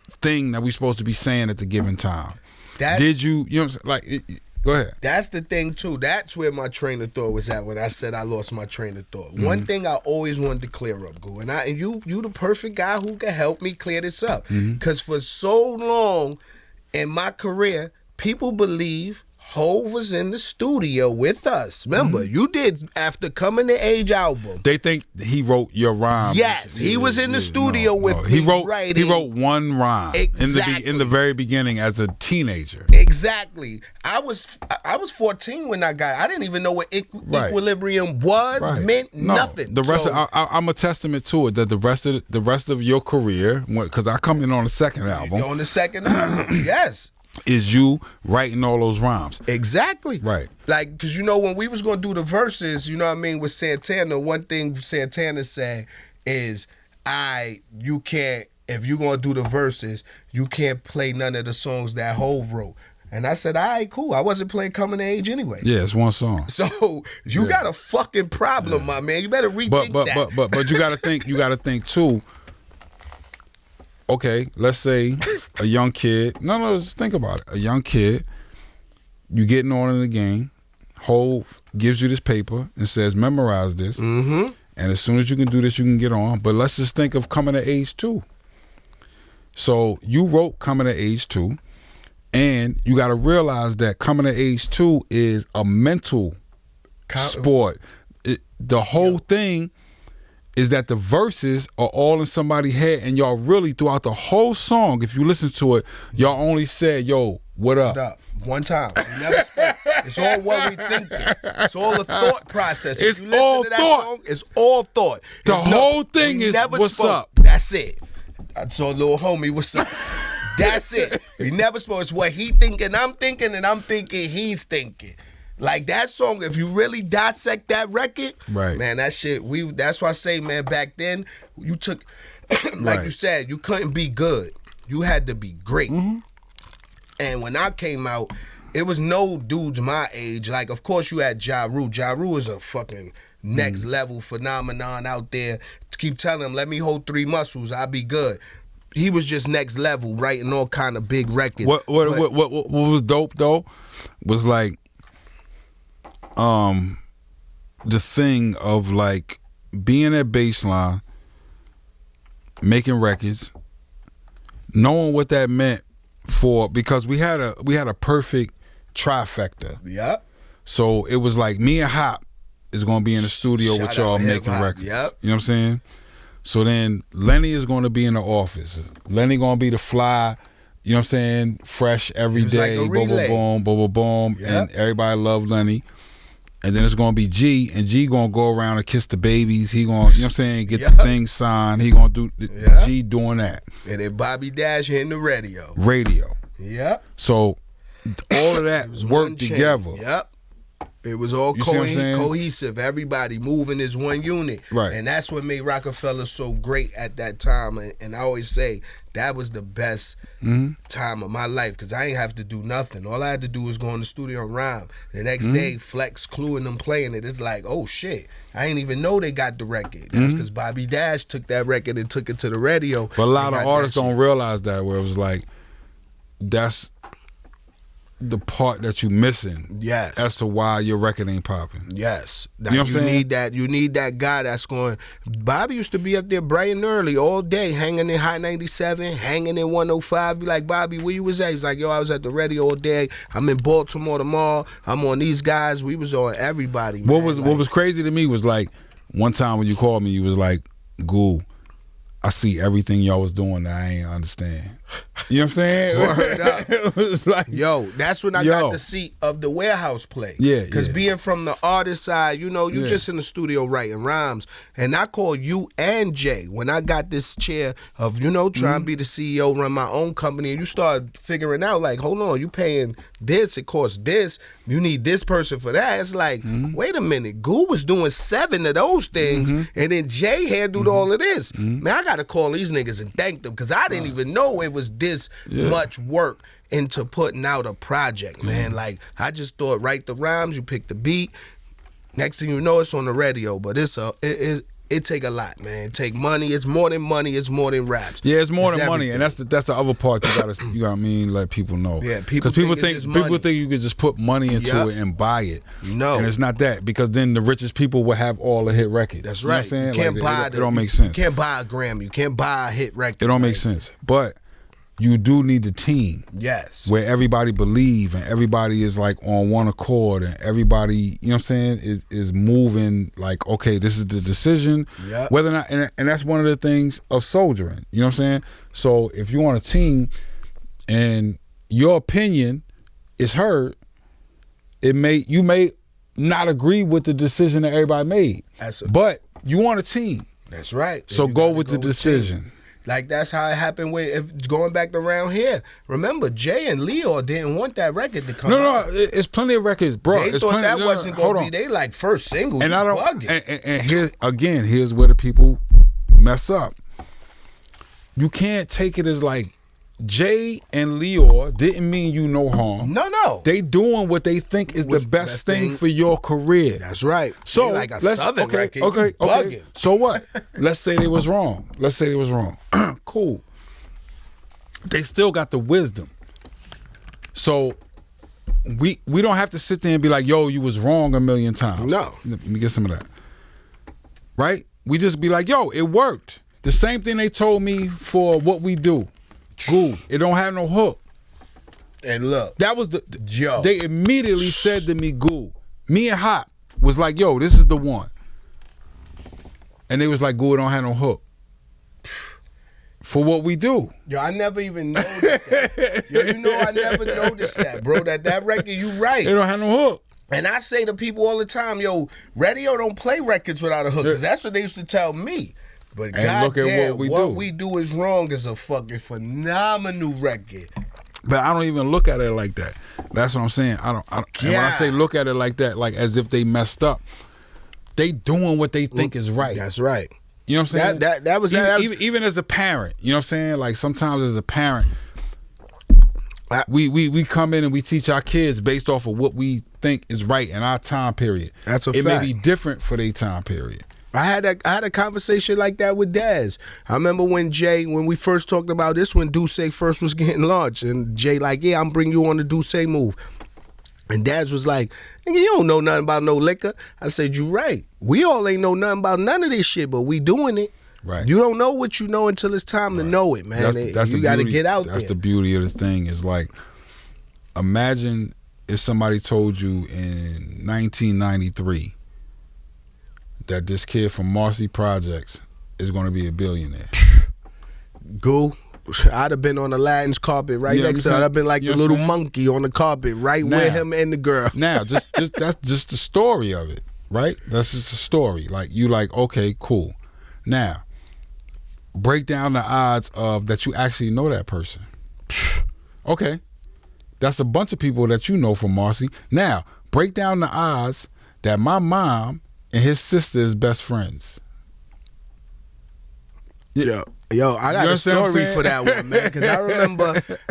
thing that we supposed to be saying at the given time? Did you know what I'm saying? Like, go ahead. That's the thing too. That's where my train of thought was at when I said I lost my train of thought. One thing I always wanted to clear up, Goo, and you the perfect guy who can help me clear this up. Because for so long in my career, people believe Hove was in the studio with us. Remember, you did After Coming to Age album. They think he wrote your rhyme. Yes, he was in the studio with me. He wrote one rhyme in the very beginning as a teenager. Exactly. I was 14 when I didn't even know what equilibrium was, meant nothing. The rest I'm a testament to it that the rest of your career, because I come in on the second album. On the second album, yes. Is you writing all those rhymes. Exactly. Right. Like, because you know, when we was going to do the verses, you know what I mean, with Santana, one thing Santana said is, you can't, if you're going to do the verses, you can't play none of the songs that Hove wrote. And I said, all right, cool. I wasn't playing Coming to Age anyway. Yeah, it's one song. So you got a fucking problem, my man. You better rethink that. But you got to think too. Okay, let's say a young kid. No, just think about it. A young kid, you getting on in the game. Hove gives you this paper and says, memorize this. And as soon as you can do this, you can get on. But let's just think of Coming to Age 2. So you wrote Coming to Age 2, and you got to realize that Coming to Age 2 is a mental sport. The whole thing is that the verses are all in somebody's head, and y'all really, throughout the whole song, if you listen to it, y'all only said, yo, what up? What up? One time. We never spoke. It's all what we thinking. It's all a thought process. It's if you listen all to that thought. song, it's all thought. The whole thing is, what's up? That's it. I saw little homie, what's up? That's it. We never spoke. It's what he thinking, I'm thinking, and I'm thinking he's thinking. Like that song, if you really dissect that record, right, man, that shit. That's why I say, man, back then you took, like you said, you couldn't be good. You had to be great. Mm-hmm. And when I came out, it was no dudes my age. Like, of course, you had Ja Rule. Ja Rule is a fucking next level phenomenon out there. Keep telling him, let me hold 3 muscles, I'll be good. He was just next level, writing all kind of big records. What was dope though was like the thing of like being at Baseline, making records, knowing what that meant because we had a perfect trifecta. Yep. So it was like me and Hop is gonna be in the studio with y'all making records. Yep. You know what I'm saying? So then Lenny is gonna be in the office. Lenny gonna be the fly, you know what I'm saying, fresh every day, like boom, boom, boom, boom, boom, boom, yep. And everybody loved Lenny. And then it's gonna be G, and G gonna go around and kiss the babies. He gonna, you know what I'm saying, get the thing signed. He gonna do G doing that. And then Bobby Dash hitting the radio. Yep. So all of that worked together. Yep. It was all cohesive. Everybody moving as one unit. Right. And that's what made Rockefeller so great at that time. And I always say that was the best time of my life because I ain't have to do nothing. All I had to do was go in the studio and rhyme. The next day, Flex, Clue, and them playing it. It's like, oh shit, I ain't even know they got the record. That's because Bobby Dash took that record and took it to the radio. But a lot of artists don't realize that, where it was like, that's the part that you missing. Yes. As to why your record ain't popping. Yes. You know what I'm saying? You need that guy that's going. Bobby used to be up there bright and early all day, hanging in High 97, hanging in 105. Be like, Bobby, where you was at? He's like, yo, I was at the radio all day. I'm in Baltimore tomorrow. I'm on these guys. We was on everybody. What was crazy to me was like, one time when you called me, you was like, Ghoul, I see everything y'all was doing that I ain't understand. You know what I'm saying? Word up. It was like, yo, that's when I got the seat of the warehouse play. Yeah, because being from the artist side, you know, you just in the studio writing rhymes. And I called you and Jay when I got this chair of, you know, trying to be the CEO, run my own company, and you start figuring out, like, hold on, you paying this, it costs this, you need this person for that. It's like, wait a minute, Goo was doing 7 of those things, and then Jay handled all of this. Man, I gotta call these niggas and thank them, because I didn't even know it was this much work into putting out a project, man. Like, I just thought, write the rhymes, you pick the beat, next thing you know, it's on the radio. But it take a lot, man. It take money. It's more than money. It's more than raps. Yeah, it's more than money, and that's the other part you gotta let people know. Yeah, because people think you could just put money into it and buy it. No, and it's not that, because then the richest people will have all the hit records. That's right. You know what I'm saying? You can't buy it don't make sense. You can't buy a Grammy. You can't buy a hit record. It don't make sense. But you do need the team. Yes. Where everybody believe and everybody is like on one accord and everybody, you know what I'm saying, is moving like, okay, this is the decision. Yeah. Whether or not, and that's one of the things of soldiering. You know what I'm saying? So if you're on a team and your opinion is heard, you may not agree with the decision that everybody made. But you on a team. That's right. So go with the decision. Like, that's how it happened with going back around here. Remember, Jay and Leo didn't want that record to come out. No, it's plenty of records, bro. They thought that wasn't going to be they like first single. And I don't. And here's where the people mess up. You can't take it as like Jay and Leo didn't mean you no harm. No. They doing what they think is the best thing for your career. That's right. So like a Southern record. Okay. So what? Let's say they was wrong. Cool. They still got the wisdom. So we don't have to sit there and be like, yo, you was wrong a million times. No. Let me get some of that. Right? We just be like, yo, it worked. The same thing they told me for what we do. Goo, it don't have no hook. And look, that was they immediately said to me, Goo. Me and Hop was like, yo, this is the one. And they was like, Goo, it don't have no hook. For what we do. Yo, I never even noticed that. Yo, you know, I never noticed that, bro. That record, you right. It don't have no hook. And I say to people all the time, yo, radio don't play records without a hook, because that's what they used to tell me. But goddamn, what we do is wrong is a fucking phenomenal record. But I don't even look at it like that. That's what I'm saying. I don't and when I say look at it like that, like as if they messed up, they doing what they think is right. That's right. You know what I'm saying? That was even as a parent. You know what I'm saying? Like sometimes as a parent, we come in and we teach our kids based off of what we think is right in our time period. That's a fact. It may be different for their time period. I had a conversation like that with Daz. I remember when we first talked about this, when Duce first was getting launched, and Jay like, yeah, I'm bringing you on the Duce move. And Daz was like, nigga, you don't know nothing about no liquor. I said, you right. We all ain't know nothing about none of this shit, but we doing it. Right. You don't know what you know until it's time to know it, man. You got to get out there. That's the beauty of the thing is like, imagine if somebody told you in 1993 that this kid from Marcy Projects is going to be a billionaire. Go. I'd have been on the Latin's carpet next to her. I'd have been like the little monkey on the carpet with him and the girl. Now, just that's just the story of it, right? That's just a story. Like, you like, okay, cool. Now, break down the odds of that you actually know that person. Okay. That's a bunch of people that you know from Marcy. Now, break down the odds that my mom and his sister is best friends. Yo, I got a story for that one, man. Because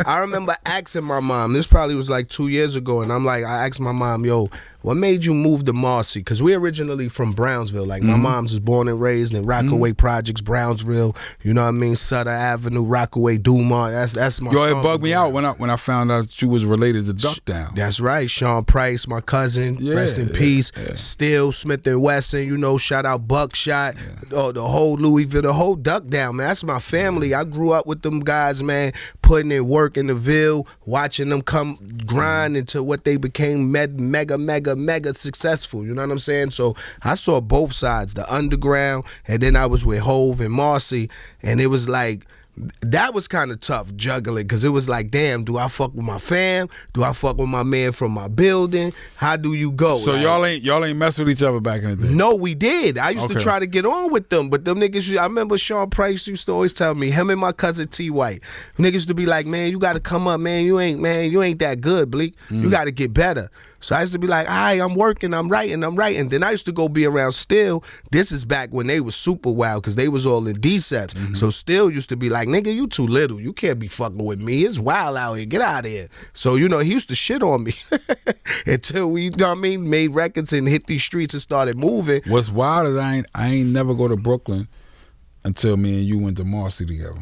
I remember asking my mom. This probably was like 2 years ago, and I asked my mom, yo, what made you move to Marcy? Because we originally from Brownsville. Like, my mom's was born and raised in Rockaway Projects, Brownsville. You know what I mean? Sutter Avenue, Rockaway, Dumont. That's my. Yo, it bugged me out when I found out that you was related to Duck Down. That's right, Sean Price, my cousin. Rest in peace. Yeah. Still Smith and Wesson. You know, shout out Buckshot. Yeah. The whole Louisville, the whole Duck Down, man. That's my family. I grew up with them guys, man. Putting in work in the Ville, watching them come grind into what they became mega successful. You know what I'm saying? So I saw both sides, the underground, and then I was with Hove and Marcy, and it was like, that was kind of tough juggling, because it was like, damn, do I fuck with my fam? Do I fuck with my man from my building? How do you go? So like, y'all ain't mess with each other back in the day? No, we did. I used to try to get on with them, but them niggas, I remember Sean Price used to always tell me, him and my cousin T White, niggas used to be like, man, you got to come up, man. You ain't that good, Bleek. You got to get better. So I used to be like, I'm working, I'm writing. Then I used to go be around Still. This is back when they was super wild, because they was all in D-Ceps. So Still used to be like, nigga, you too little. You can't be fucking with me. It's wild out here. Get out of here. So, you know, he used to shit on me until we, you know what I mean, made records and hit these streets and started moving. What's wild is I ain't never go to Brooklyn until me and you went to Marcy together.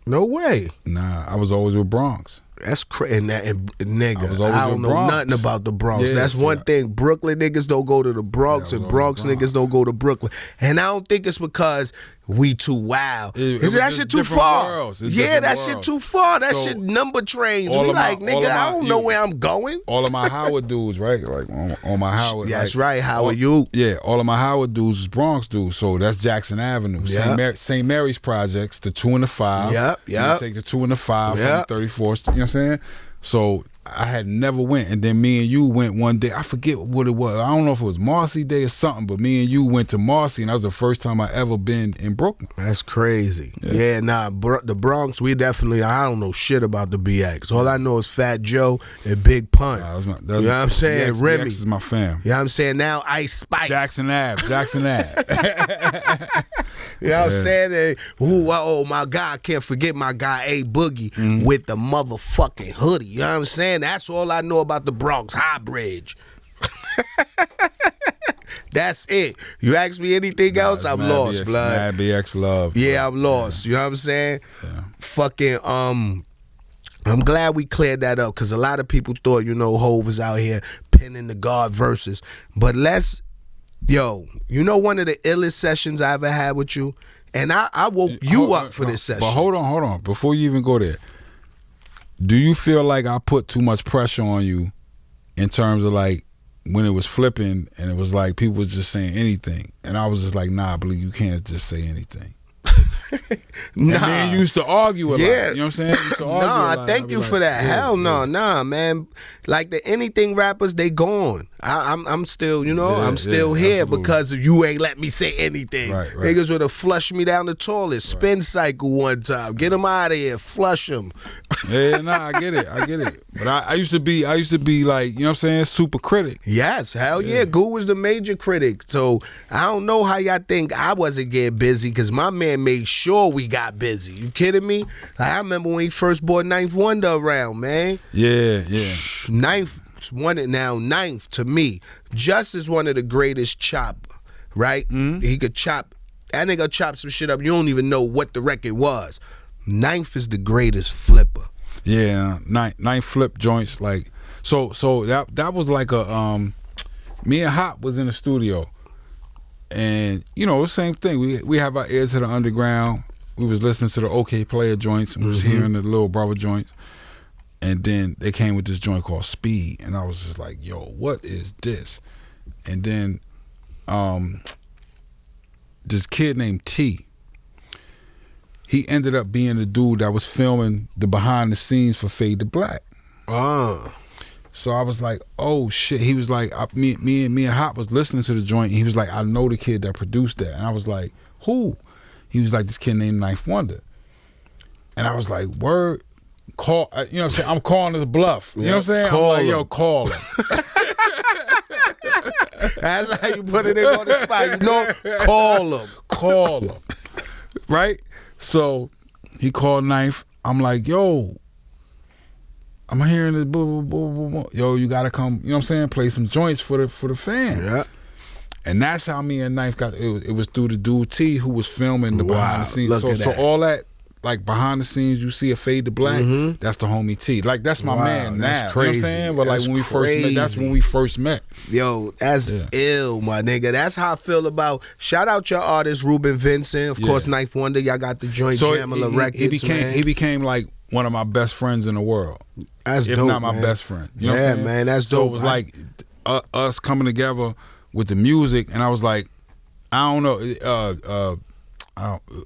No way. Nah, I was always with Bronx. That's crazy. And nigga, I don't know Bronx. nothing about the Bronx. That's one thing. Brooklyn niggas don't go to the Bronx, and Bronx niggas don't go to Brooklyn. And I don't think it's because we too wild. That shit too far. That shit too far. That shit number trains. We like, nigga, I don't know where I'm going. All of my Howard dudes, right? Like on my Howard. That's right, Howard you. Yeah, all of my Howard dudes is Bronx dudes. So that's Jackson Avenue. St. Mary's Projects, the 2 and the 5. Yep. You take the 2 and the 5 from 34th. You know what I'm saying? So I had never went, and then me and you went one day. I forget what it was. I don't know if it was Marcy Day or something, but me and you went to Marcy, and that was the first time I ever been in Brooklyn. That's crazy. Yeah, the Bronx, we definitely, I don't know shit about the BX. All I know is Fat Joe and Big Pun. You know what I'm saying? Remy. BX is my fam. You know what I'm saying? Now Ice Spice. Jackson Ave. You know what I'm saying? Oh my God, I can't forget my guy A Boogie with the motherfucking hoodie. You know what I'm saying? That's all I know about the Bronx High Bridge. That's it. You ask me anything else, I'm lost, blood. Mad BX love. Yeah, I'm lost. You know what I'm saying? Yeah. Fucking I'm glad we cleared that up, because a lot of people thought, you know, Hov was out here pinning the guard verses. But you know, one of the illest sessions I ever had with you, and I woke you up for this session. But hold on. Before you even go there, do you feel like I put too much pressure on you in terms of like when it was flipping and it was like people was just saying anything, and I was just like, nah, Bleek, you can't just say anything. Nah. And then you used to argue a lot. You know what I'm saying? Nah, thank you for that. Hell no, nah, man. Like the anything rappers, they gone. I'm still, I'm still here absolutely. because you ain't let me say anything. Right. Niggas would have flushed me down the toilet, spin cycle one time, get them out of here, flush them. Yeah, nah, I get it. But I used to be like, super critic. Yes, hell yeah. Goo was the major critic. So I don't know how y'all think I wasn't getting busy because my man made sure we got busy. You kidding me? Like, I remember when he first brought Ninth Wonder around, man. Yeah. Ninth to me, just is one of the greatest chop, right? He could chop, that nigga chop some shit up. You don't even know what the record was. Ninth is the greatest flipper. Yeah, Ninth flip joints like so that was like a me and Hop was in the studio, and the same thing. We have our ears to the underground. We was listening to the OK Player joints and we was hearing the Little Brother joints, and then they came with this joint called Speed, and I was just like, yo, what is this? And then this kid named T, he ended up being the dude that was filming the behind the scenes for Fade to Black. So I was like, oh shit. He was like, me and Hop was listening to the joint. And he was like, I know the kid that produced that. And I was like, who? He was like, this kid named Ninth Wonder. And I was like, word, call. You know what I'm saying? I'm calling his bluff. You know what I'm saying? I'm like, yo, call him. That's how you put it in on the spot. Call him. Right? So he called Ninth. I'm like, yo, I'm hearing this boo, boo, boo, boo, boo. Yo, you gotta come, you know what I'm saying, play some joints for the fan. Yeah. And that's how me and Ninth got it was through the dude T who was filming the behind the scenes. So all that like behind the scenes you see a Fade to Black, that's the homie T. Like that's my man now. That's crazy. You know what I'm saying? But that's like when we first met, that's when we first met. Yo, that's ill, my nigga. That's how I feel about. Shout out your artist Ruben Vincent, of course. Ninth Wonder. Y'all got the joint Jamila Records. He became like one of my best friends in the world. That's if dope, not my man. best friend. You know what I'm saying? Man, that's dope. So it was like us coming together with the music, and I was like, I don't know,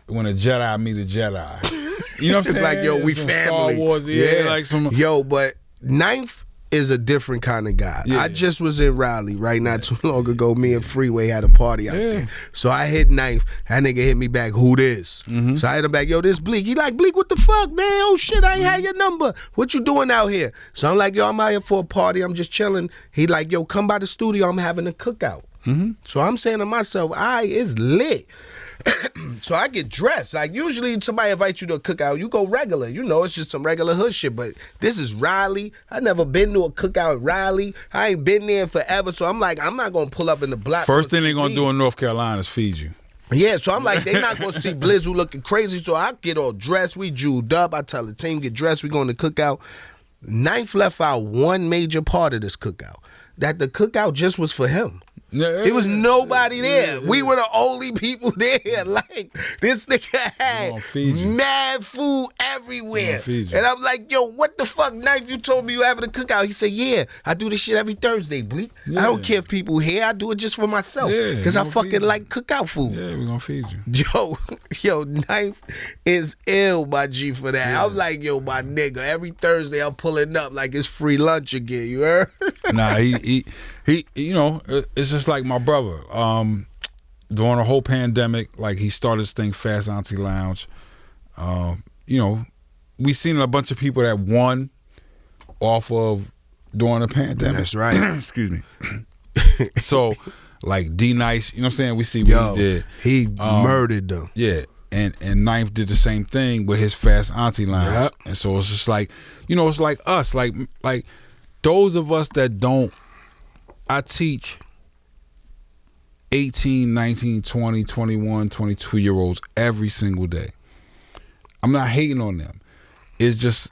when a Jedi meet a Jedi. You know what I'm saying? It's like, yo, we some family. Star Wars, like some. Yo, but Ninth is a different kind of guy. Yeah. I just was in Raleigh not too long ago. Me and Freeway had a party out there. So I hit Ninth. That nigga hit me back, who this? So I hit him back, yo, this Bleek. He like, Bleek, what the fuck, man? Oh shit, I ain't had your number. What you doing out here? So I'm like, yo, I'm out here for a party. I'm just chilling. He like, yo, come by the studio. I'm having a cookout. So I'm saying to myself, it's lit. So I get dressed. Like usually somebody invites you to a cookout, you go regular. It's just some regular hood shit. But this is Raleigh. I never been to a cookout in Raleigh. I ain't been there forever. So I'm like, I'm not gonna pull up in the block. First thing they gonna do in North Carolina is feed you. Yeah, so I'm like, they not gonna see Blizz who looking crazy. So I get all dressed. We jeweled up. I tell the team get dressed. We going to cookout. Ninth left out one major part of this cookout. That the cookout just was for him. It was nobody there. We were the only people there. Like, this nigga had mad food everywhere. And I'm like, yo, what the fuck, Knife? You told me you having a cookout. He said, yeah, I do this shit every Thursday, Bleek. I don't care if people here. I do it just for myself. Because I fucking like cookout food. Yeah, we gonna feed you. Yo, Knife is ill, my G, for that. I'm like, yo, my nigga, every Thursday I'm pulling up like it's free lunch again. You heard? Nah, he it's just like my brother. During the whole pandemic, like he started this thing, Fast Auntie Lounge. We seen a bunch of people that won off of during the pandemic. That's right. Excuse me. So, like D Nice, you know what I'm saying? We see what he did. He murdered them. Yeah. And Ninth did the same thing with his Fast Auntie Lounge. Yep. And so it's just like, it's like us, like those of us that don't. I teach 18, 19, 20, 21, 22-year-olds every single day. I'm not hating on them. It's just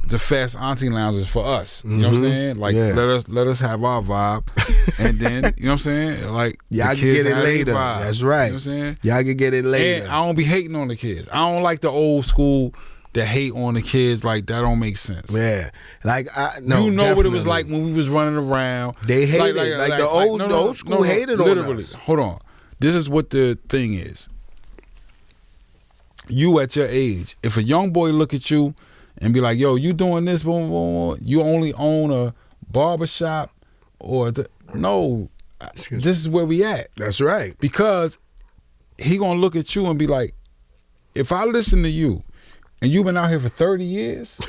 the Fast Auntie Lounge is for us. You know what I'm saying? Like, let us have our vibe. And then, you know what I'm saying? Like, y'all the can kids get it have their later. vibe. That's right. You know what I'm saying? Y'all can get it later. And I don't be hating on the kids. I don't like the old school that hate on the kids. Like, that don't make sense. Yeah. Like, what it was like when we was running around. They hated like the old school hated on us. Hold on. This is what the thing is. You at your age, if a young boy look at you and be like, yo, you doing this, boom, boom, boom, you only own a barbershop or no, this is where we at. That's right. Because he gonna look at you and be like, if I listen to you and you've been out here for 30 years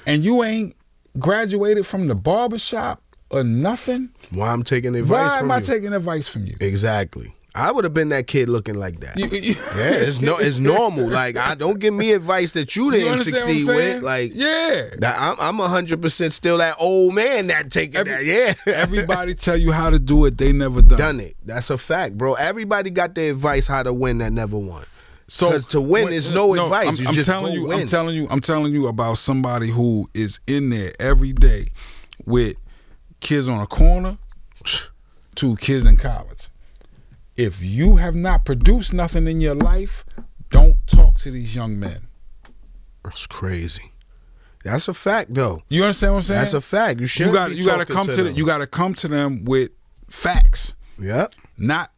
and you ain't graduated from the barbershop or nothing, why I'm taking advice why from am I you? taking advice from you? Exactly. I would have been that kid looking like that. Yeah, it's normal. Like, don't give me advice that you didn't succeed with. Like, I'm 100% still that old man that taking that. Yeah, everybody tell you how to do it, they never done it. That's a fact, bro. Everybody got their advice how to win that never won. So because to win is no advice. I'm telling you about somebody who is in there every day with kids on a corner to kids in college. If you have not produced nothing in your life, don't talk to these young men. That's crazy. That's a fact, though. You understand what I'm saying? That's a fact. You got to come to them. You got to come to them with facts. Yep. Not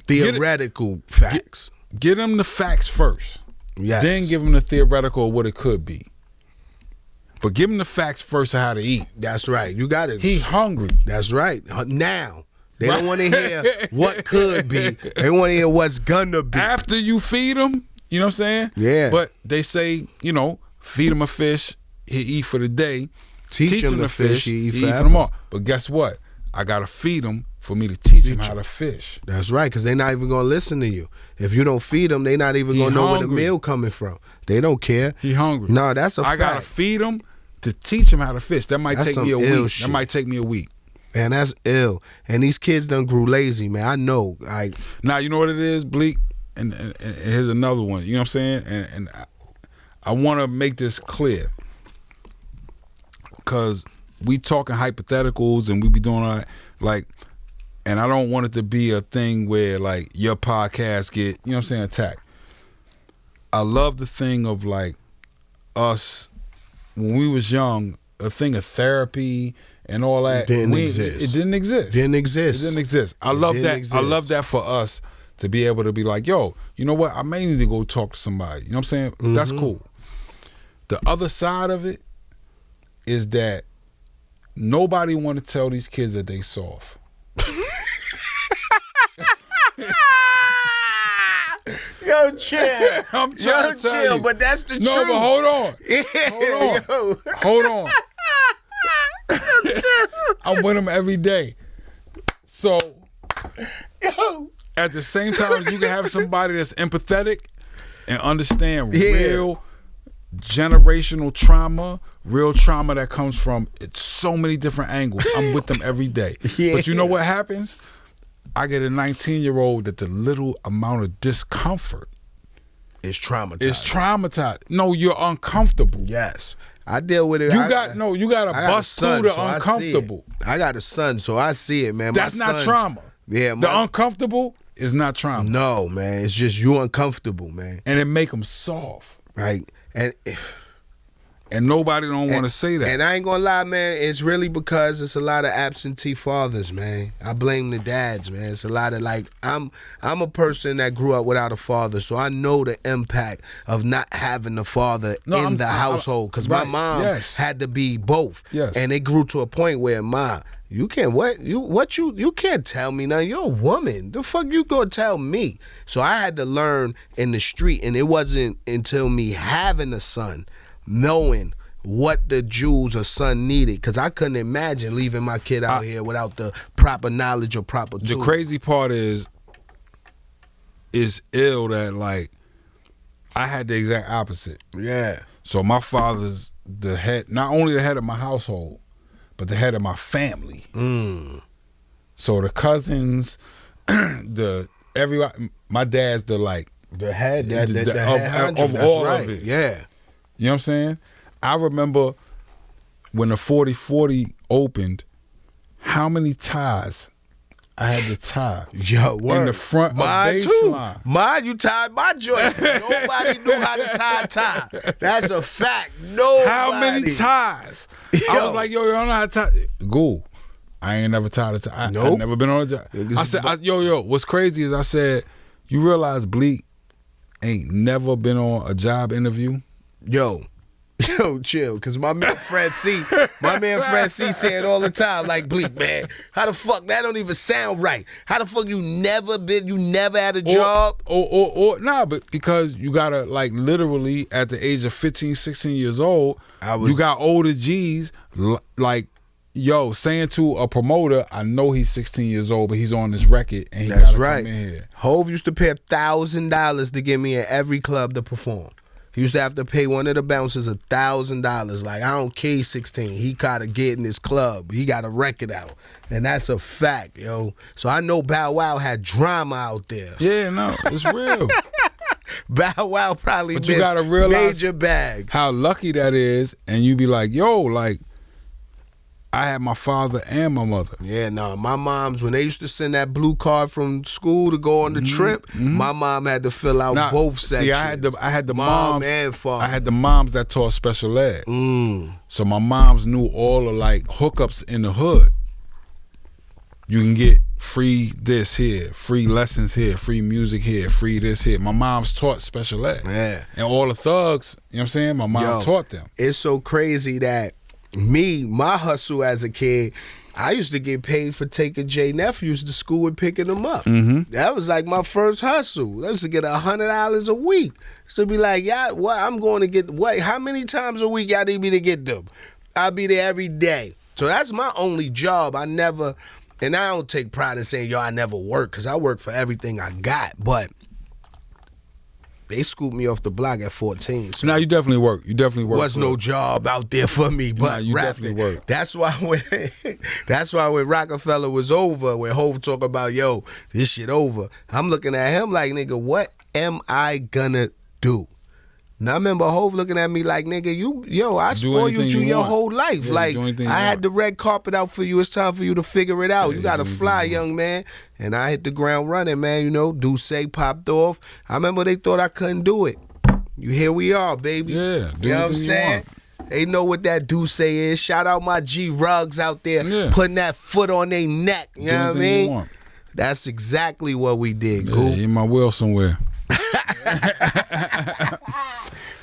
theoretical facts. Get them the facts first. Yes. Then give them the theoretical of what it could be. But give them the facts first of how to eat. That's right. You got it. He hungry. That's right. Now. They don't want to hear what could be. They want to hear what's gonna be. After you feed them, you know what I'm saying? Yeah. But they say, feed him a fish, he eat for the day. Teach him the fish, he eat for them all. But guess what? I got to feed him for me to teach him how to fish. That's right, because they're not even going to listen to you. If you don't feed them, they're not even going to know where the meal coming from. They don't care. He hungry. No, that's a fact. I got to feed him to teach him how to fish. That might take me a week. Shit. That might take me a week. Man, that's ill. And these kids done grew lazy, man. I know. Now, you know what it is, Bleek? And here's another one. You know what I'm saying? And I want to make this clear. Because we talking hypotheticals and we be doing all that. Like, and I don't want it to be a thing where, like, your podcast get, you know what I'm saying, attacked. I love the thing of, like, us, when we was young, a thing of therapy and all that. It didn't exist. It didn't exist. It didn't exist. I love that. I love that for us to be able to be like, yo, you know what? I may need to go talk to somebody. You know what I'm saying? Mm-hmm. That's cool. The other side of it is that nobody want to tell these kids that they soft. Yo, chill. I'm trying to tell you. But that's the truth. No, but hold on. Hold on. I'm with them every day. So, at the same time, you can have somebody that's empathetic and understand real generational trauma, real trauma that comes from so many different angles. I'm with them every day. But you know what happens? I get a 19-year-old that the little amount of discomfort is traumatized. No, you're uncomfortable. Yes. I deal with it. You got to bust through the uncomfortable. I got a son, so I see it, man. That's not trauma. Yeah, the uncomfortable is not trauma. No, man. It's just you uncomfortable, man. And it make them soft. Right. And nobody don't want to say that. And I ain't gonna lie, man, it's really because it's a lot of absentee fathers, man. I blame the dads, man. It's a lot of I'm a person that grew up without a father, so I know the impact of not having a father in the household. Because my mom had to be both. Yes. And it grew to a point where, Ma, you can't you can't tell me nothing. You're a woman. The fuck you gonna tell me? So I had to learn in the street, and it wasn't until me having a son, knowing what the jewels a son needed, because I couldn't imagine leaving my kid out here without the proper knowledge or proper tools. The crazy part is ill that, like, I had the exact opposite. Yeah. So my father's the head, not only the head of my household, but the head of my family. So the cousins, everybody, my dad's the head, of all of it. Yeah. You know what I'm saying? I remember when the 4040 opened, how many ties I had to tie. Yo, word. In the front of baseline. Mine, you tied my joint. Nobody knew how to tie. That's a fact. Nobody. How many ties? I was like, yo, I don't know how to tie. Go. I ain't never tied a tie. Nope. I never been on a job. I said, yo, what's crazy is I said, you realize Bleek ain't never been on a job interview? Yo. Yo, chill, cause my man Francis say it all the time, like, Bleek, man, how the fuck that don't even sound right? How the fuck you never had a job? Or nah, but because you gotta, like, literally at the age of 15, 16 years old, you got older G's, like, yo, saying to a promoter, I know he's 16 years old, but he's on this record and he gotta come in here. Hove used to pay $1,000 to get me in every club to perform. He used to have to pay one of the bouncers $1,000. Like, I don't care, 16. He gotta get in this club. He got a record out. And that's a fact, yo. So I know Bow Wow had drama out there. Yeah, no, it's real. Bow Wow probably but you gotta realize major bags. How lucky that is, and you be like, yo, like, I had my father and my mother. Yeah, no, my moms, when they used to send that blue card from school to go on the trip, my mom had to fill out both sections. See, I had the mom moms and father. I had the moms that taught special ed. So my moms knew all the, like, hookups in the hood. You can get free this here, free lessons here, free music here, free this here. My mom's taught special ed. Yeah. And all the thugs, you know what I'm saying? My mom taught them. It's so crazy that my hustle as a kid, I used to get paid for taking Jay nephews to school and picking them up. That was like my first hustle. I used to get $100 a week. So be like, yeah, what? I'm going to get what? How many times a week y'all need me to get them? I'll be there every day. So that's my only job. I never, and I don't take pride in saying, yo, I never work, because I work for everything I got. But they scooped me off the block at 14. So now you definitely work. You definitely work. Was no job out there for me, but you rapping. Definitely work. That's why when Rockefeller was over, when Hov talk about, yo, this shit over, I'm looking at him like, nigga, what am I gonna do? Now I remember Hov looking at me like, nigga, I spoiled you your whole life. Yeah, like, I had the red carpet out for you. It's time for you to figure it out. You gotta fly, young man. And I hit the ground running, man. You know, Duce popped off. I remember they thought I couldn't do it. Here we are, baby. Yeah, you know what I'm saying? They know what that Duce is. Shout out my G Rugs out there putting that foot on their neck. You know what I mean? That's exactly what we did, Goop. In my will somewhere.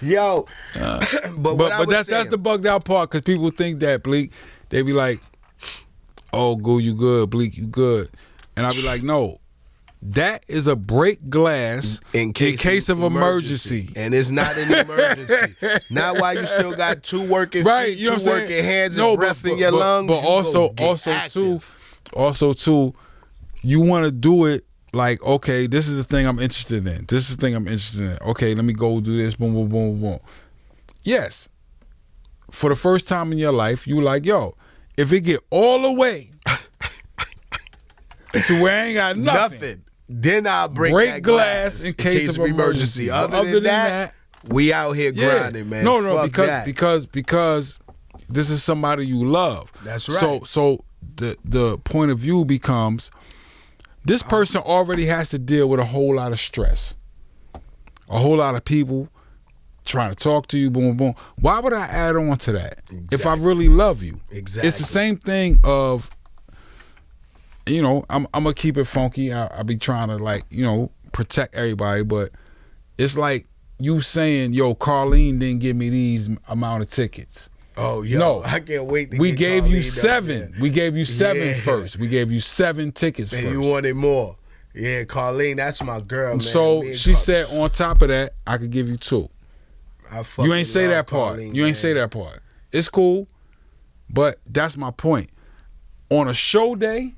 Yo, but that's the bugged out part, because people think that, Bleek, they be like, oh, Goo, you good, Bleek, you good. And I be like, no, that is a break glass in case of emergency. And it's not an emergency. Not while you still got two working feet, you know two working hands, and breath in your lungs. But also too, you want to do it like, okay, this is the thing I'm interested in. This is the thing I'm interested in. Okay, let me go do this. Boom, boom, boom, boom. Yes. For the first time in your life, you like, yo, if it get all the way to where I ain't got nothing, then I'll break that glass in case of emergency. Other than that, we out here grinding, man. No, because this is somebody you love. That's right. So the point of view becomes, this person already has to deal with a whole lot of stress, a whole lot of people trying to talk to you, boom, boom. Why would I add on to that if I really love you? Exactly. It's the same thing of, you know, I'm gonna keep it funky. I be trying to, like, you know, protect everybody, but it's like you saying, yo, Carlene didn't give me these amount of tickets. Oh, yo, no, I can't wait to we get gave Carlene you 7. We gave you 7 first. We gave you 7 tickets and first. You wanted more. Yeah, Carlene, that's my girl, man. So she said on top of that, I could give you 2. You ain't say that part. You ain't say that part. It's cool, but that's my point. On a show day,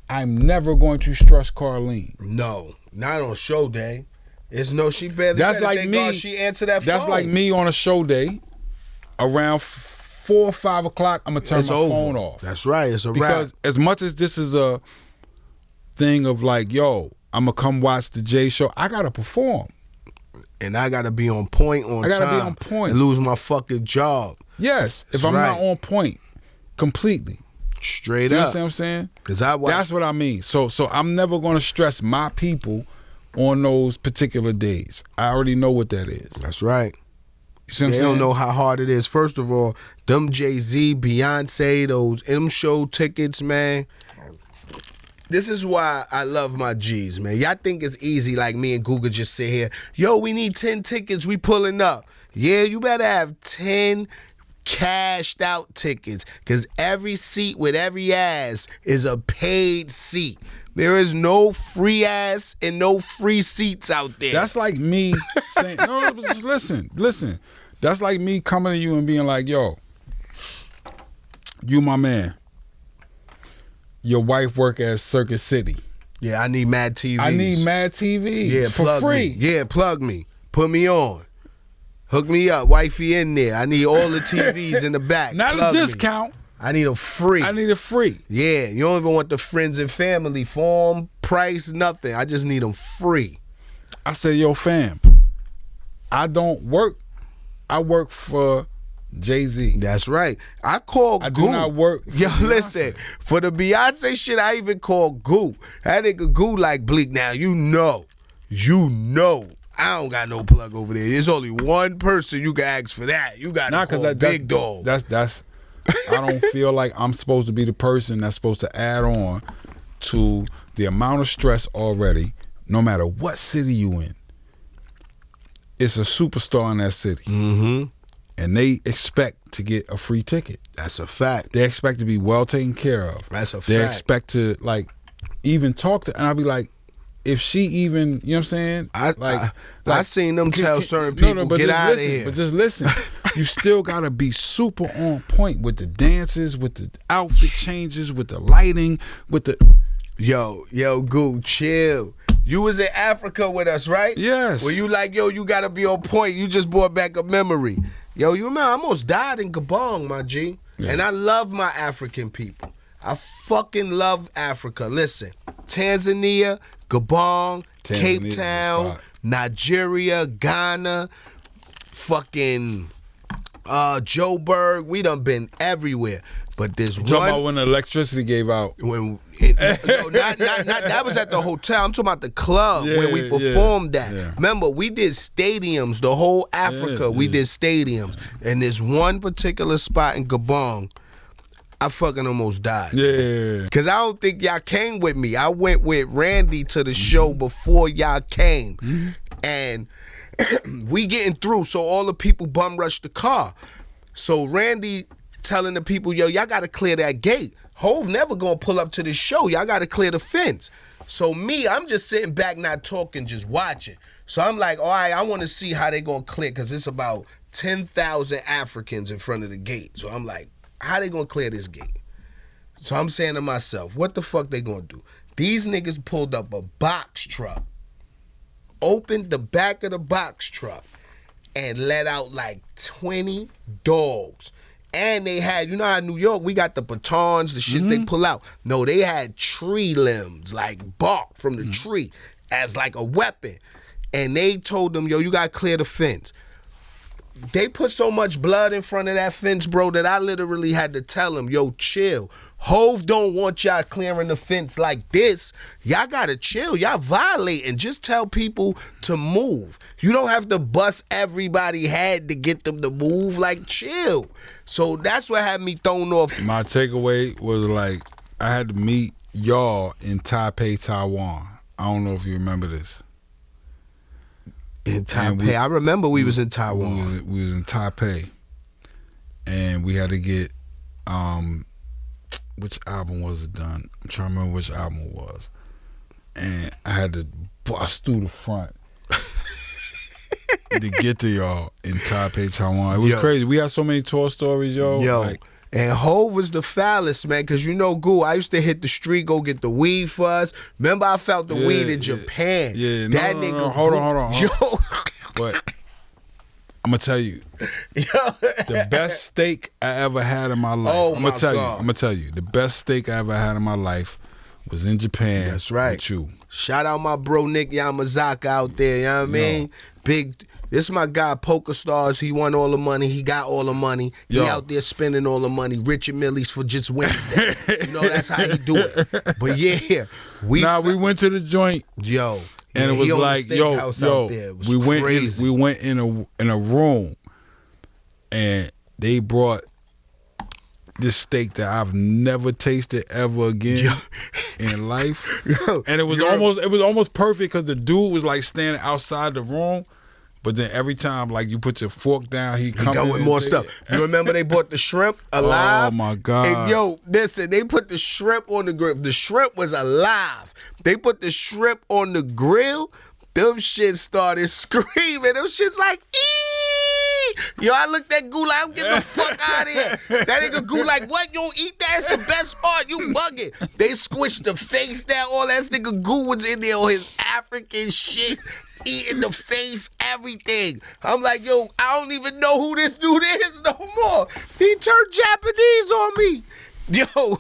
I'm never going to stress Carlene. No, not on show day. It's no, she barely. That's like me. God she answered that phone. That's like me on a show day. Around 4 or 5 o'clock, I'm gonna turn my phone off. That's right. It's a because wrap. As much as this is a thing of like, yo, I'm gonna come watch the Jay show, I gotta perform, and I gotta be on point on time. I gotta be on point and lose my fucking job. Yes, if I'm not on point completely, straight up. You understand what I'm saying? Because that's what I mean. So I'm never gonna stress my people on those particular days. I already know what that is. That's right. They don't know how hard it is. First of all, them Jay-Z, Beyonce, those M show tickets, man. This is why I love my G's, man. Y'all think it's easy like me and Google just sit here. Yo, we need 10 tickets. We pulling up. Yeah, you better have 10 cashed out tickets, because every seat with every ass is a paid seat. There is no free ass and no free seats out there. That's like me saying, no, but just listen. That's like me coming to you and being like, yo, you my man. Your wife work at Circuit City. Yeah, I need mad TVs. I need mad TVs. Yeah, for plug free. Me. Yeah, plug me. Put me on. Hook me up. Wifey in there. I need all the TVs in the back. Not plug a discount. Me. I need them free. I need it free. Yeah, you don't even want the friends and family form, price, nothing. I just need them free. I said, yo, fam, I don't work. I work for Jay-Z. That's right. I call I Goo. do not work for Yo, Beyonce. listen, for the Beyonce shit, I even call Goo. That nigga Goo like Bleek. Now, you know, I don't got no plug over there. There's only one person you can ask for that. You got to call Big Dog. That's. I don't feel like I'm supposed to be the person that's supposed to add on to the amount of stress already, no matter what city you in. It's a superstar in that city. Mm-hmm. And they expect to get a free ticket. That's a fact. They expect to be well taken care of. That's a fact. They expect to, like, even talk to, and I'll be like, if she even, you know what I'm saying? I seen them tell certain people, get out of here. But just listen. You still got to be super on point with the dances, with the outfit changes, with the lighting, with the... Yo, Goo, chill. You was in Africa with us, right? Yes. Where you like, yo, you got to be on point. You just brought back a memory. Yo, you remember I almost died in Gabon, my G. Yeah. And I love my African people. I fucking love Africa. Listen, Tanzania, Gabon, Cape Town, Nigeria, Ghana, fucking Joburg. We done been everywhere. But this one... Talking about when the electricity gave out. Not that was at the hotel. I'm talking about the club where we performed that. Yeah. Remember, we did stadiums, the whole Africa. We did stadiums. And this one particular spot in Gabon, I fucking almost died. Yeah. Because I don't think y'all came with me. I went with Randy to the show before y'all came. And we getting through, so all the people bum rushed the car. So Randy telling the people, yo, y'all got to clear that gate. Hove never going to pull up to this show. Y'all got to clear the fence. So me, I'm just sitting back not talking, just watching. So I'm like, all right, I want to see how they going to clear, because it's about 10,000 Africans in front of the gate. So I'm like, how they gonna clear this gate? So I'm saying to myself, what the fuck they gonna do? These niggas pulled up a box truck, opened the back of the box truck, and let out like 20 dogs. And they had, you know how in New York, we got the batons, the shit they pull out. No, they had tree limbs, like bark from the tree, as like a weapon. And they told them, yo, you gotta clear the fence. They put so much blood in front of that fence, bro, that I literally had to tell him, yo, chill. Hove don't want y'all clearing the fence like this. Y'all gotta chill. Y'all violating. Just tell people to move. You don't have to bust everybody's head to get them to move. Like, chill. So that's what had me thrown off. My takeaway was like, I had to meet y'all in Taipei, Taiwan. I don't know if you remember this. In Taipei, I remember we was in Taiwan. We was in Taipei, and we had to get which album was it done? I'm trying to remember which album it was, and I had to bust through the front to get to y'all in Taipei, Taiwan. It was crazy. We had so many tour stories, yo. Like, and Hove was the foulest, man, because you know, Goo, I used to hit the street, go get the weed for us. Remember, I felt the weed in Japan. Yeah, that no, nigga. No. Hold on. Yo. But I'm going to tell you, the best steak I ever had in my life. I'm going to tell you, the best steak I ever had in my life was in Japan. That's right. With you. Shout out my bro Nick Yamazaki out there, you know what I mean? Big. This is my guy, Poker Stars. He won all the money. He got all the money. He out there spending all the money. Richard Millie's for just Wednesday. You know, that's how he do it. But yeah, we went to the joint. Yo. And it was like, we went in a room, and they brought this steak that I've never tasted ever again in life. And it was almost perfect, because the dude was like standing outside the room. But then every time, like, you put your fork down, he come with more stuff. You remember they bought the shrimp alive? Oh, my God. And, yo, listen, they put the shrimp on the grill. The shrimp was alive. They put the shrimp on the grill. Them shits started screaming. Them shits like, ee! Yo, I looked at Goo like, I'm getting the fuck out of here. That nigga Goo like, what? You don't eat that? It's the best part. You bugging. They squished the face down. All that nigga Goo was in there on his African shit, eating the face, everything. I'm like, yo, I don't even know who this dude is no more. He turned Japanese on me. Yo.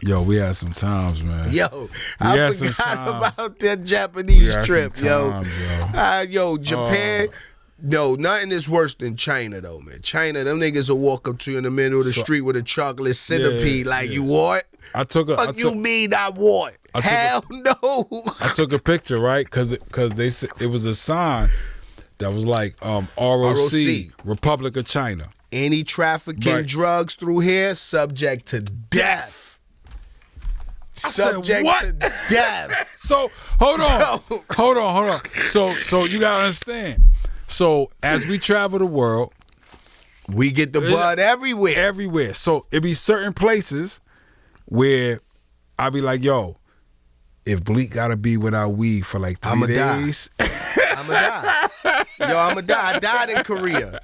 Yo, we had some times, man. Yo, I forgot about that Japanese trip, yo, Japan. No, nothing is worse than China, though, man. China, them niggas will walk up to you in the middle of the street with a chocolate centipede, you want? What you mean I want? Hell no. I took a picture, right? Because they said it was a sign that was like ROC, Republic of China. Any trafficking drugs through here, subject to death. Subject to death. So hold on. So you gotta understand. So as we travel the world, we get the bud everywhere. Everywhere. So it be certain places where I be like, yo, if Bleek gotta be without weed for like 3 days, I'ma die. Yo, I'ma die. I died in Korea.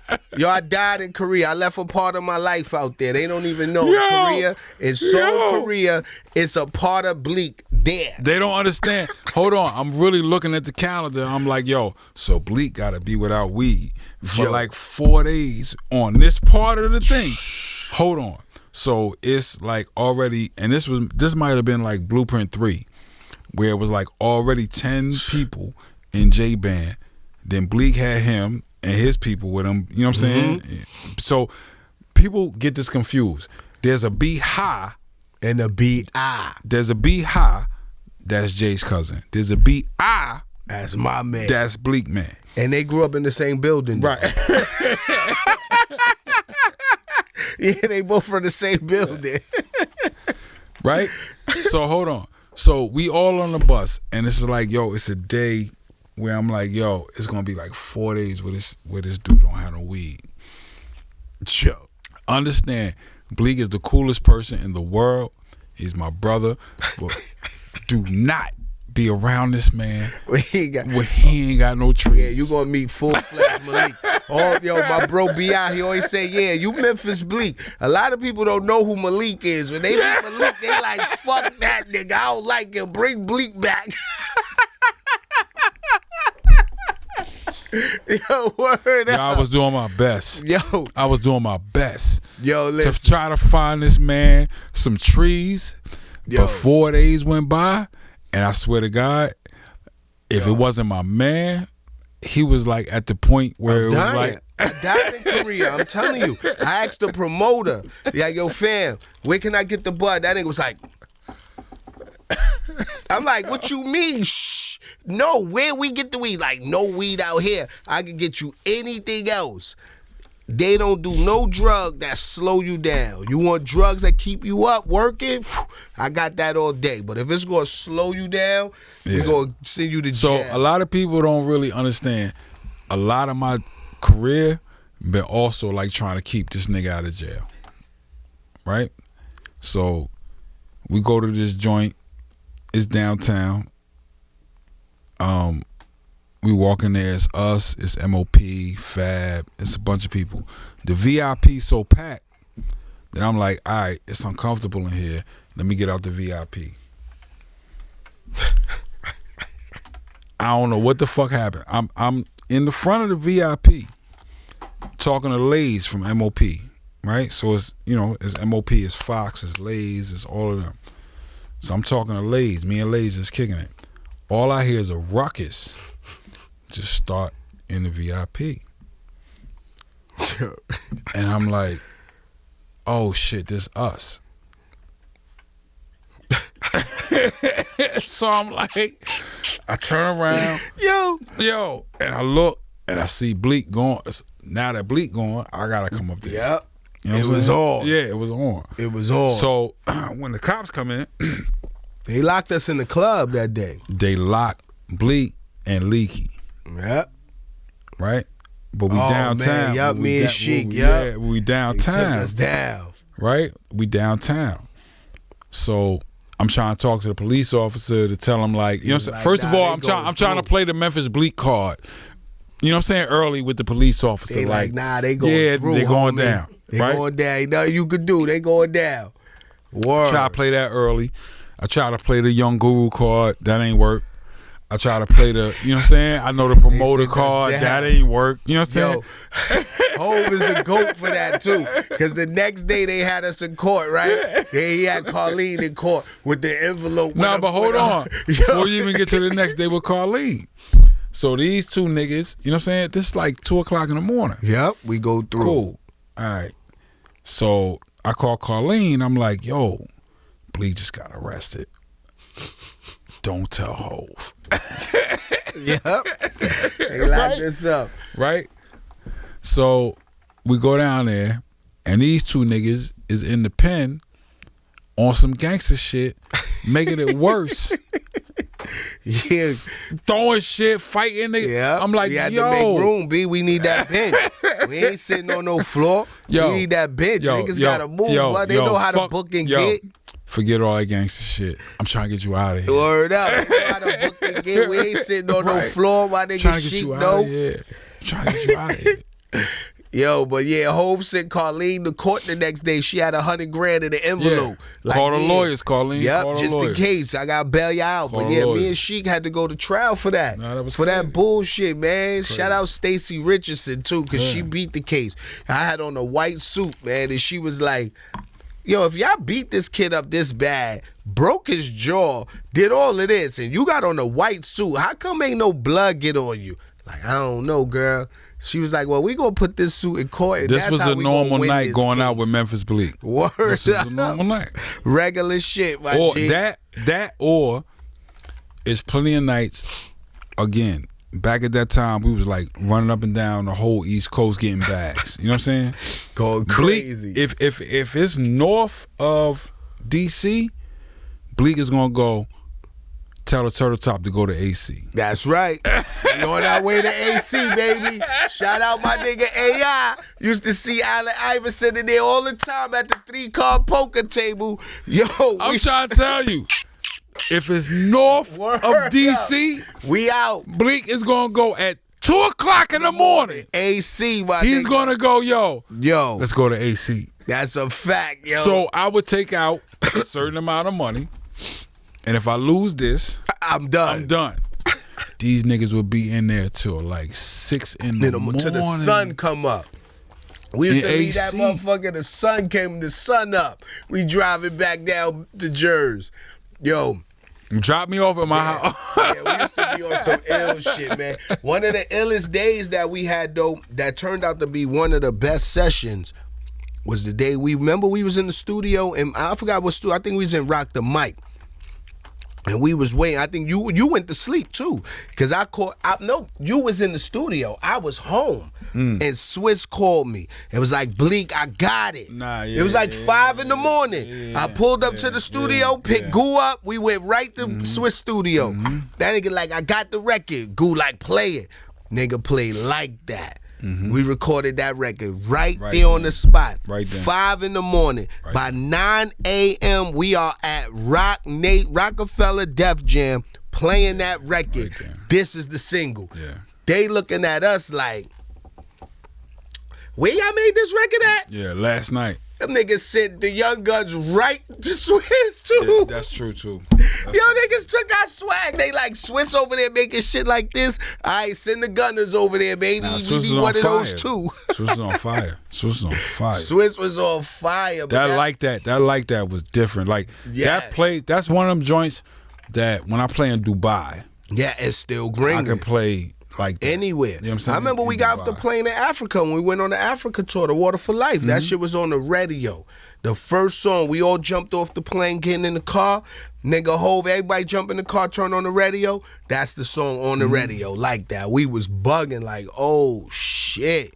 I left a part of my life out there. They don't even know Korea is Korea. It's a part of Bleek there. They don't understand. Hold on. I'm really looking at the calendar. I'm like, yo, so Bleek gotta be without weed for like 4 days on this part of the thing. Hold on. So it's like already, and this might have been like Blueprint 3, where it was like already 10 people in J Band. Then Bleek had him and his people with him. You know what I'm saying? So people get this confused. There's a B high and a B I. There's a B high, that's Jay's cousin. There's a B I, that's my man. That's Bleek man. And they grew up in the same building. Right. Yeah, they both from the same building. Right? So hold on. So we all on the bus, and this is like, yo, it's a day where I'm like, yo, it's gonna be like 4 days where this dude don't have no weed. Yo, understand, Bleek is the coolest person in the world. He's my brother, but do not be around this man when he ain't got no trees. Yeah, you gonna meet full-fledged Malik. My bro B.I., he always say, yeah, you Memphis Bleek. A lot of people don't know who Malik is. When they meet Malik, they like, fuck that nigga. I don't like him. Bring Bleek back. Yo, word up. I was doing my best. I was doing my best. Yo, listen. To try to find this man some trees. But 4 days went by, and I swear to God, if it wasn't my man, he was like at the point where it was like, I died in Korea. I'm telling you. I asked the promoter, like, yo, fam, where can I get the bud? That nigga was like, I'm like, what you mean? Shh. No, where we get the weed? Like, no weed out here. I can get you anything else. They don't do no drug that slow you down. You want drugs that keep you up working? I got that all day. But if it's going to slow you down, we're going to send you to jail. So a lot of people don't really understand. A lot of my career been also like trying to keep this nigga out of jail. Right? So we go to this joint. It's downtown. We walk in there, it's us, it's MOP, Fab, it's a bunch of people. The VIP so packed that I'm like, all right, it's uncomfortable in here. Let me get out the VIP. I don't know what the fuck happened. I'm in the front of the VIP talking to Lays from MOP, right? So it's, it's MOP, it's Fox, it's Lays, it's all of them. So I'm talking to Lays. Me and Lays just kicking it. All I hear is a ruckus just start in the VIP. And I'm like, oh shit, this us. So I'm like, I turn around. Yo. And I look and I see Bleek going. Now that Bleek going, I gotta come up there. Yep. You know it was on. Yeah, it was on. It was on. So when the cops come in, they locked us in the club that day. They locked Bleek and Leaky. Yep. right? But we downtown. Man, yup, me and Sheik, yup. We downtown. He took us down. Right? We downtown. So I'm trying to talk to the police officer to tell him, like, you know what I'm saying? First of all, I'm trying to play the Memphis Bleek card. You know what I'm saying? Early with the police officer. They like, nah, they going through. They going down. They right? going down. Ain't nothing you could do. They going down. Word. Try to play that early. I try to play the Young Guru card. That ain't work. I try to play the, you know what I'm saying? I know the promoter card. That ain't work. You know what I'm saying? Hov is the GOAT for that too. Because the next day they had us in court, right? Yeah, he had Carlene in court with the envelope. Nah, but hold on. Before you even get to the next day with Carlene. So these two niggas, you know what I'm saying? This is like 2 o'clock in the morning. Yep, we go through. Cool. All right. So I call Carlene. I'm like, yo, Bleek just got arrested. Don't tell Hov. Yep. They locked this up. Right? So we go down there, and these two niggas is in the pen on some gangster shit, making it worse. Yeah. Throwing shit, fighting niggas. Yeah. I'm like, we had yo. to make room, B. We need that bench. We ain't sitting on no floor. We need that bench. Niggas gotta move. They know how to book and get. Forget all that gangster shit. I'm trying to get you out of here. Word up. They know how to book and get. We ain't sitting on no floor. My nigga Sheik know. Trying to get you out of here. Yo, but yeah, Hov sent Carlene to court the next day. She had $100,000 in the envelope. Yeah. Like, call the lawyers, Carlene. Yep, just in case. I got to bail you out. But yeah, me and Sheik had to go to trial for that. Nah, that was for crazy. That bullshit, man. Crazy. Shout out Stacey Richardson, too, because she beat the case. I had on a white suit, man, and she was like, yo, if y'all beat this kid up this bad, broke his jaw, did all of this, and you got on a white suit, how come ain't no blood get on you? Like, I don't know, girl. She was like, well, we gonna put this suit in court. And this that's was how a normal night going case. Out with Memphis Bleek. Word this was a normal night. Regular shit, my or G. That or it's plenty of nights, again, back at that time, we was like running up and down the whole East Coast getting bags. You know what I'm saying? Going crazy. Bleek, if it's north of DC, Bleek is gonna go tell the Turtle Top to go to AC. That's right. We on our way to AC, baby. Shout out my nigga AI. Used to see Allen Iverson in there all the time at the 3-card poker table. Yo, I'm trying to tell you, if it's north of DC, we out. Bleek is gonna go at 2 o'clock in the morning. AC, my He's nigga. gonna go, yo, let's go to AC. That's a fact, yo. So I would take out a certain amount of money, and if I lose this, I'm done. These niggas will be in there till like 6 in the morning. Till the sun come up. We used to leave that motherfucker, the sun up. We driving back down to Jersey. Yo. Drop me off at my house. Yeah, we used to be on some ill shit, man. One of the illest days that we had, though, that turned out to be one of the best sessions was the day we was in the studio, and I forgot what studio. I think we was in Rock the Mic. And we was waiting. I think you went to sleep too, cause you was in the studio. I was home, and Swiss called me. It was like, Bleek, I got it. It was like 5 in the morning. I pulled up to the studio, picked Goo up. We went right to Swiss studio. That nigga like, I got the record. Goo like, play it. Nigga played like that. We recorded that record right there on the spot. Right there. 5 in the morning. By 9 a.m., we are at Rockefeller Def Jam playing that record. This is the single. Yeah. They looking at us like, where y'all made this record at? Yeah, last night. Them niggas sent the Young Guns right to Swiss too. Yeah, that's true too. Niggas took our swag. They like Swiss over there making shit like this. All right, send the Gunners over there, baby. We need one of those too. Swiss was on fire. Swiss was on fire. That was different. Like that place. That's one of them joints that when I play in Dubai, it's still green. I can play. Like that. Anywhere. You know what I'm saying? I remember we got off the plane in Africa when we went on the Africa tour, the Water for Life. That shit was on the radio. The first song, we all jumped off the plane, getting in the car. Nigga Hov, everybody jump in the car, turn on the radio. That's the song on the radio, like that. We was bugging like, oh shit.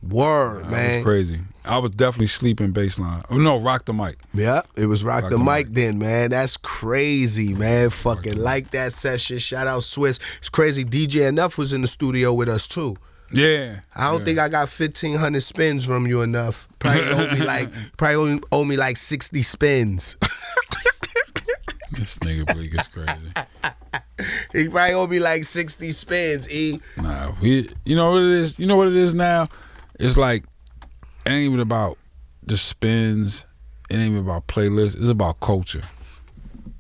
Word, man. That was crazy. I was definitely sleeping baseline. Oh, no, Rock the Mic. Yeah, it was Rock the Mic then, man. That's crazy, man. Fucking like that session. Shout out Swiss. It's crazy. DJ Enough was in the studio with us too. Yeah. I don't think I got 1,500 spins from you enough. Probably owe me like 60 spins. This nigga Bleek is crazy. He probably owe me like 60 spins, E. Nah, you know what it is? You know what it is now? It's like, it ain't even about the spins. It ain't even about playlists. It's about culture.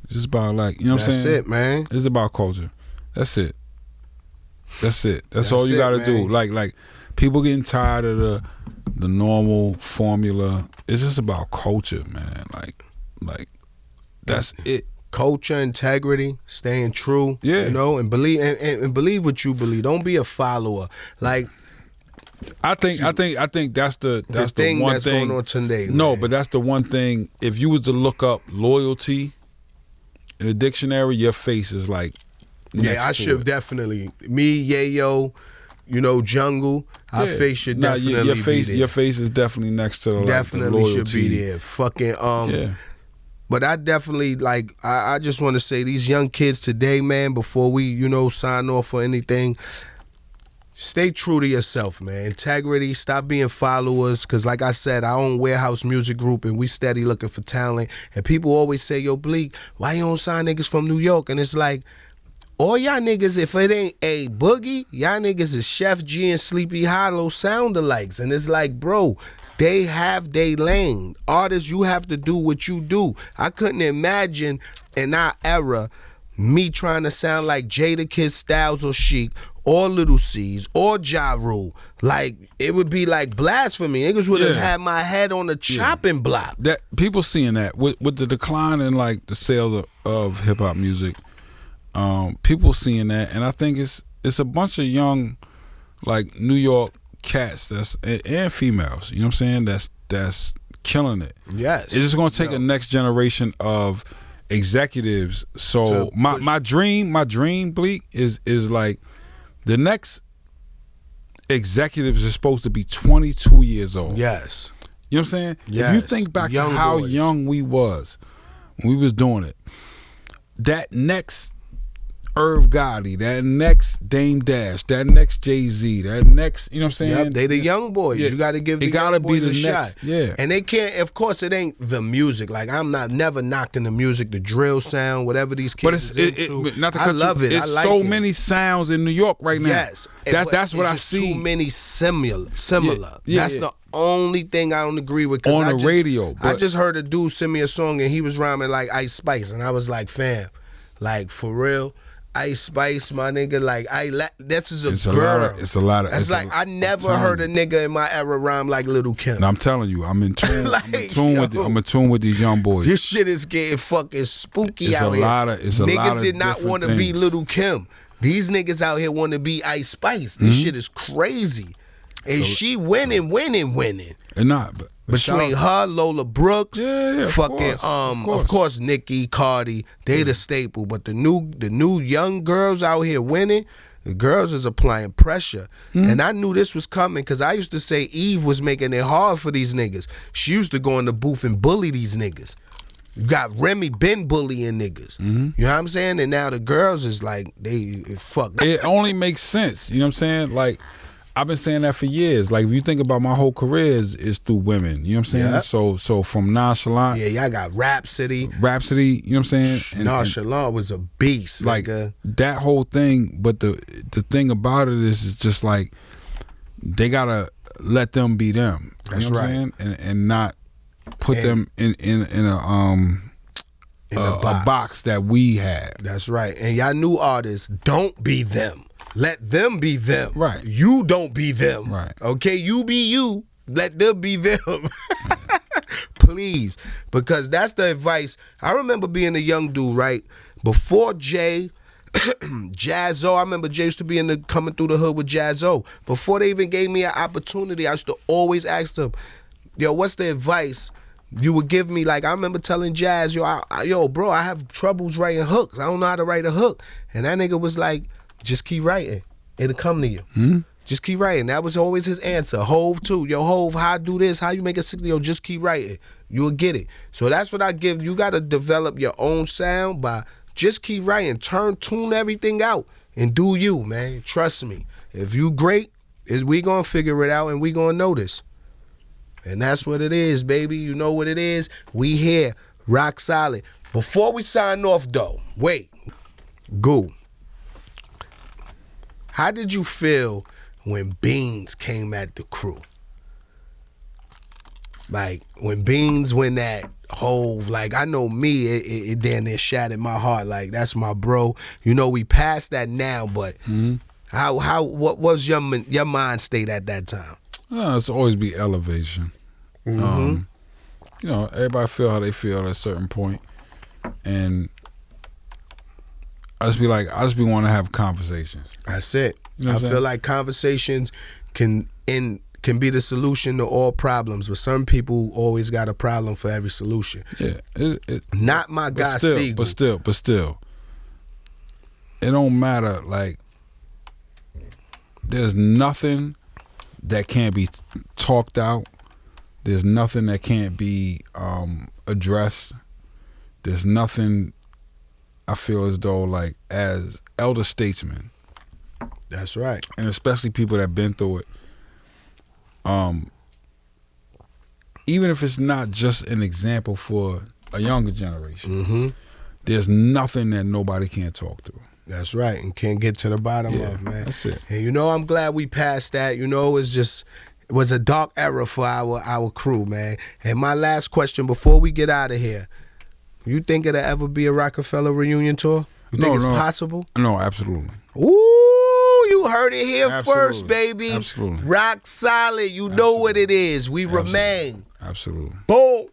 It's just about like, you know what I'm saying? That's it, man. It's about culture. That's it. That's all you gotta do. Like people getting tired of the normal formula. It's just about culture, man. Like that's it. Culture, integrity, staying true. Yeah. You know, and believe and believe what you believe. Don't be a follower. Like I think that's the thing one that's thing going on today. No, man. but that's the one thing. If you was to look up loyalty in the dictionary, your face is like yeah, I should definitely me, Yayo, you know, Jungle. Our face should definitely your face, be there. Your face is definitely next to the Definitely the should be there. Fucking Yeah. But I definitely I just want to say these young kids today, man, before we, you know, sign off or anything, stay true to yourself, man. Integrity, stop being followers, because like I said, I own Warehouse Music Group and we steady looking for talent. And people always say, yo, Bleek, why you don't sign niggas from New York? And it's like, all y'all niggas, if it ain't a Boogie, y'all niggas is Chef G and Sleepy Hollow sound-alikes. And it's like, bro, they have their lane. Artists, you have to do what you do. I couldn't imagine in our era me trying to sound like Jada Kid Styles or Chic or Little C's or Ja Rule. Like, it would be like blasphemy. Niggas would have had my head on the chopping block. That people seeing that with the decline in like the sales of hip hop music, people seeing that, and I think it's a bunch of young like New York cats and females, you know what I'm saying, that's killing it. Yes. It's just gonna take a next generation of executives. So my dream, Bleek, is like the next executives are supposed to be 22 years old. Yes. You know what I'm saying? Yes. If you think back to how young we was when we was doing it, that next Irv Gotti, that next Dame Dash, that next Jay-Z, that next, you know what I'm saying? Yep, they the young boys. Yeah. You got to give the young boys a shot. Yeah. And they can't, of course, it ain't the music. Like, I'm never knocking the music, the drill sound, whatever these kids is into. I love it. It's I like so many sounds in New York right now. Yes. That's what I see. Too many similar. That's the only thing I don't agree with. On the radio. I just heard a dude send me a song and he was rhyming like Ice Spice. And I was like, fam, like, for real? Ice Spice, my nigga, like this is a girl. It's a lot of. It's like I never heard a nigga in my era rhyme like Little Kim. No, I'm telling you, I'm in tune. Like, I'm in tune with these young boys. This shit is getting fucking spooky it's out a here. It's a lot niggas of did not want to be Little Kim. These niggas out here want to be Ice Spice. This shit is crazy, and she winning. And not but between her, Lola Brooks, fucking of course Nicki, Cardi, they the staple. But the new young girls out here winning, the girls is applying pressure. And I knew this was coming because I used to say Eve was making it hard for these niggas. She used to go in the booth and bully these niggas. You got Remy been bullying niggas. You know what I'm saying? And now the girls is like, they fuck. It only makes sense. You know what I'm saying? Like, I've been saying that for years. Like, if you think about my whole career is through women. You know what I'm saying? So from Nonchalant. Yeah, y'all got Rhapsody. You know what I'm saying? Nonchalant was a beast. Like, that whole thing. But the thing about it is just like, they gotta let them be them. That's you know right. what I'm saying? And not put them in a box that we had. That's right. And y'all new artists, don't be them. Let them be them. Right. You don't be them. Right. Okay, you be you. Let them be them. Please. Because that's the advice. I remember being a young dude, right? Before Jay, Jazzo, I remember Jay used to be coming through the hood with Jazzo. Before they even gave me an opportunity, I used to always ask them, yo, what's the advice you would give me? Like, I remember telling Jazz, yo, bro, I have troubles writing hooks. I don't know how to write a hook. And that nigga was like, just keep writing. It'll come to you. Just keep writing. That was always his answer. Hove too. Yo, Hove, how I do this? How you make a 60? Yo, just keep writing. You'll get it. So that's what I give. You got to develop your own sound by just keep writing. Tune everything out and do you, man. Trust me. If you great, We gonna figure it out and we gonna notice. And that's what it is, baby. You know what it is. We here, ROC Solid. Before we sign off, though, wait, Goo. How did you feel when Beans came at the crew? Like when Beans went that whole, like I know me, it damn near shattered my heart. Like that's my bro. You know we past that now, but what was your mind state at that time? It's always be elevation. You know, everybody feel how they feel at a certain point, and I just be want to have conversations. That's it. You know I feel like conversations can be the solution to all problems, but some people always got a problem for every solution. Yeah, not my guy Siegel. But still, it don't matter. Like, there's nothing that can't be talked out. There's nothing that can't be addressed. There's nothing. I feel as though, like, as elder statesmen. That's right. And especially people that been through it. Even if it's not just an example for a younger generation, there's nothing that nobody can't talk through. That's right, and can't get to the bottom of, man. That's it. And you know, I'm glad we passed that. You know, it was a dark era for our crew, man. And my last question before we get out of here: you think it'll ever be a Rockefeller reunion tour? You think it's possible? No, absolutely. Ooh, you heard it here first, baby. Absolutely. ROC Solid, you know what it is. We remain. Absolutely. Boom.